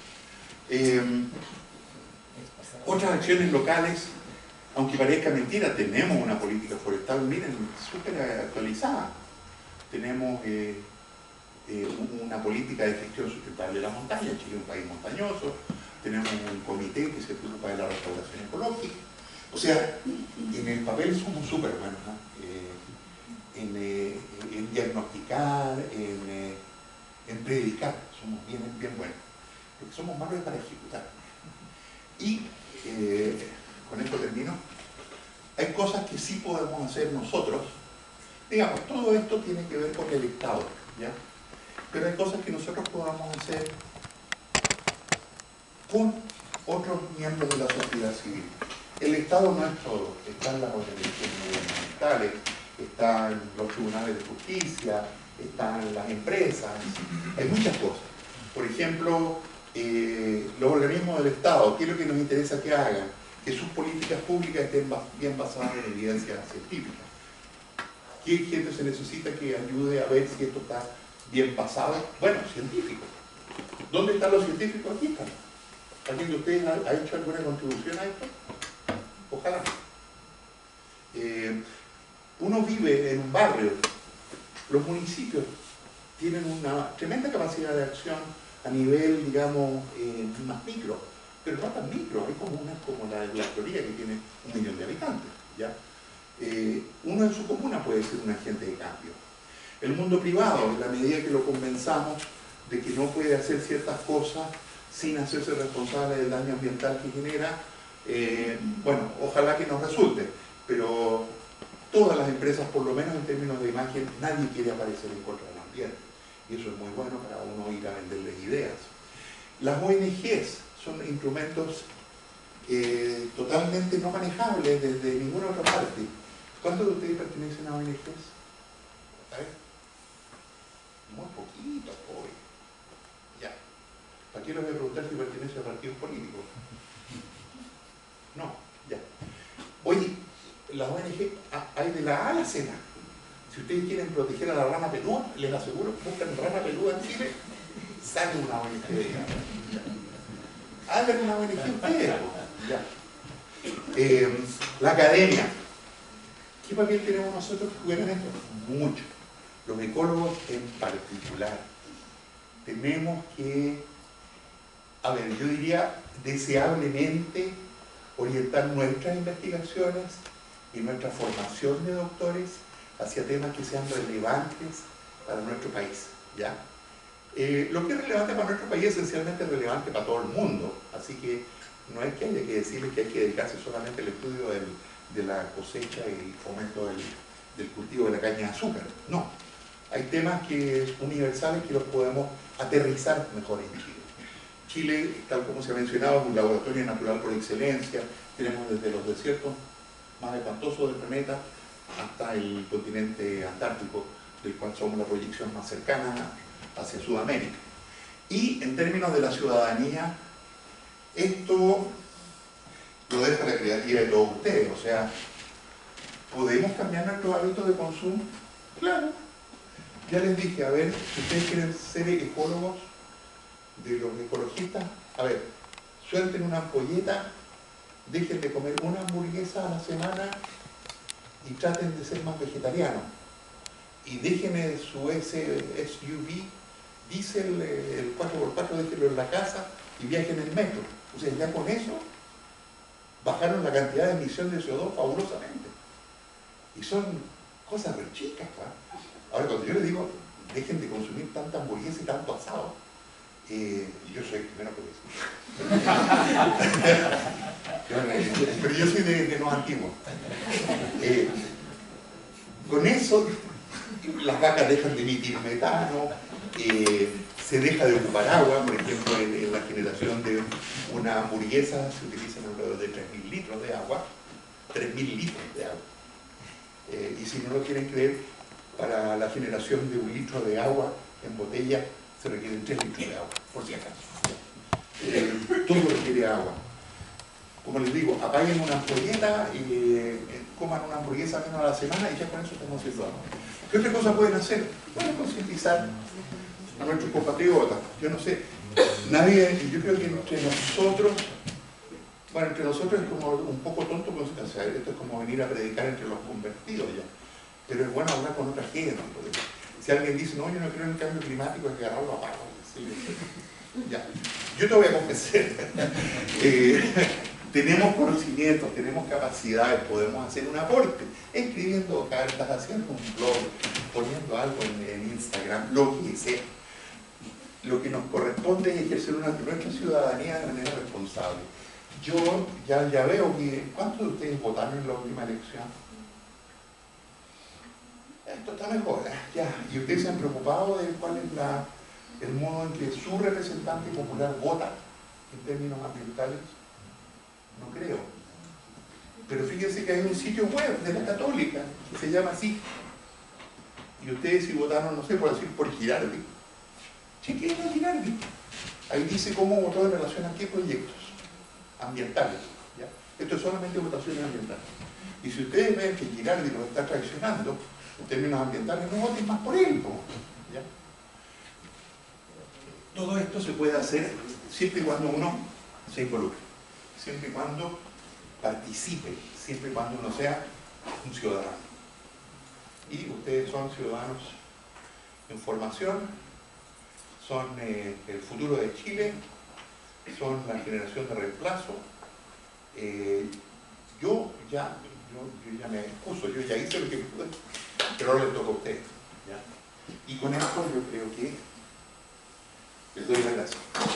Otras acciones locales, aunque parezca mentira, tenemos una política forestal, miren, súper actualizada. Tenemos una política de gestión sustentable de la montaña. Chile es un país montañoso. Tenemos un comité que se preocupa de la restauración ecológica. O sea, en el papel somos súper buenos, ¿no? En diagnosticar, en predicar, somos bien buenos. Porque somos malos para ejecutar. Y, con esto termino, hay cosas que sí podemos hacer nosotros. Digamos, todo esto tiene que ver con el Estado, ¿ya? Pero hay cosas que nosotros podamos hacer con otros miembros de la sociedad civil. El Estado no es todo, están las organizaciones gubernamentales, están los tribunales de justicia, están las empresas, hay muchas cosas. Por ejemplo, los organismos del Estado, ¿qué es lo que nos interesa que hagan? Que sus políticas públicas estén bien basadas en evidencia científica. ¿Qué gente se necesita que ayude a ver si esto está bien basado? Bueno, científicos. ¿Dónde están los científicos? Aquí están. ¿Alguien de ustedes ha hecho alguna contribución a esto? Ojalá. Uno vive en un barrio. Los municipios tienen una tremenda capacidad de acción a nivel, digamos, más micro, pero no tan micro. Hay comunas como la de la Florida que tiene 1 millón de habitantes, ¿ya? Uno en su comuna puede ser un agente de cambio. El mundo privado, en la medida que lo convenzamos de que no puede hacer ciertas cosas sin hacerse responsable del daño ambiental que genera, bueno, ojalá que nos resulte, pero todas las empresas, por lo menos en términos de imagen, nadie quiere aparecer en contra del ambiente. Y eso es muy bueno para uno ir a venderles ideas. Las ONGs son instrumentos totalmente no manejables desde ninguna otra parte. ¿Cuántos de ustedes pertenecen a ONGs? ¿Sabes? Muy poquitos, hoy. Ya. ¿Para qué les voy a preguntar si pertenece a partidos políticos? No, ya. Oye, las ONG hay de la A a la Z. Si ustedes quieren proteger a la rana peluda, les aseguro que buscan rana peluda en Chile, sale una ONG de ella. Hagan una ONG ustedes. Ya. La academia. ¿Qué papel tenemos nosotros que jugar en esto? Mucho. Los ecólogos en particular. Tenemos que, a ver, yo diría deseablemente orientar nuestras investigaciones y nuestra formación de doctores hacia temas que sean relevantes para nuestro país, ¿ya? Lo que es relevante para nuestro país es esencialmente relevante para todo el mundo, así que no es que haya que decirles que hay que dedicarse solamente al estudio de la cosecha y fomento del cultivo de la caña de azúcar, no. Hay temas universales que los podemos aterrizar mejor en Chile. Chile, tal como se ha mencionado, es un laboratorio natural por excelencia. Tenemos desde los desiertos más espantosos del planeta hasta el continente antártico, del cual somos la proyección más cercana hacia Sudamérica. Y en términos de la ciudadanía, esto lo deja la creatividad de todos ustedes. O sea, ¿podemos cambiar nuestros hábitos de consumo? Claro. Ya les dije, a ver, si ustedes quieren ser ecólogos, de los ecologistas, a ver, suelten una ampolleta, dejen de comer una hamburguesa a la semana y traten de ser más vegetarianos. Y dejen su SUV, diésel, el 4x4, déjenlo en la casa y viajen en metro. O sea, ya con eso bajaron la cantidad de emisión de CO2 fabulosamente. Y son cosas re chicas, ¿no? Ahora, cuando yo les digo, dejen de consumir tanta hamburguesa y tanto asado, yo soy primero por eso. Pero yo soy de los antiguos. Con eso, las vacas dejan de emitir metano, se deja de ocupar agua. Por ejemplo, en la generación de una hamburguesa se utilizan alrededor de 3.000 litros de agua. 3.000 litros de agua. Y si no lo quieren creer, para la generación de 1 litro de agua en botella se requieren 3 litros de agua, por si acaso. Todo requiere agua. Como les digo, apaguen una ampolleta y coman una hamburguesa menos a la semana y ya con eso estamos haciendo algo. ¿Qué otra cosa pueden hacer? Pueden concientizar a nuestros compatriotas. Yo no sé, nadie, yo creo que entre nosotros, bueno, entre nosotros es como un poco tonto, o sea, esto es como venir a predicar entre los convertidos ya. Pero es bueno hablar con otra gente. Si alguien dice, no, yo no creo en el cambio climático, es que agarrarlo a palo. Ya. Yo te voy a convencer. Tenemos conocimientos, tenemos capacidades, podemos hacer un aporte, escribiendo cartas, haciendo un blog, poniendo algo en Instagram, lo que sea. Lo que nos corresponde es ejercer nuestra ciudadanía de manera responsable. Yo ya veo que, ¿cuántos de ustedes votaron en la última elección? Esto está mejor, ya. ¿Y ustedes se han preocupado de cuál es el modo en que su representante popular vota en términos ambientales? No creo. Pero fíjense que hay un sitio web de la Católica que se llama así. Y ustedes si votaron, no sé, por decir, por Girardi, chequen a Girardi. Ahí dice cómo votó en relación a qué proyectos ambientales. ¿Ya? Esto es solamente votaciones ambientales. Y si ustedes ven que Girardi los está traicionando en términos ambientales, no voten más por él. ¿Ya? Todo esto se puede hacer siempre y cuando uno se involucre, siempre y cuando participe, siempre y cuando uno sea un ciudadano. Y ustedes son ciudadanos en formación, son el futuro de Chile, son la generación de reemplazo. Yo ya yo ya me excuso, yo ya hice lo que pude, pero ahora le toca a usted. ¿Ya? Y con esto yo creo que les doy las gracias.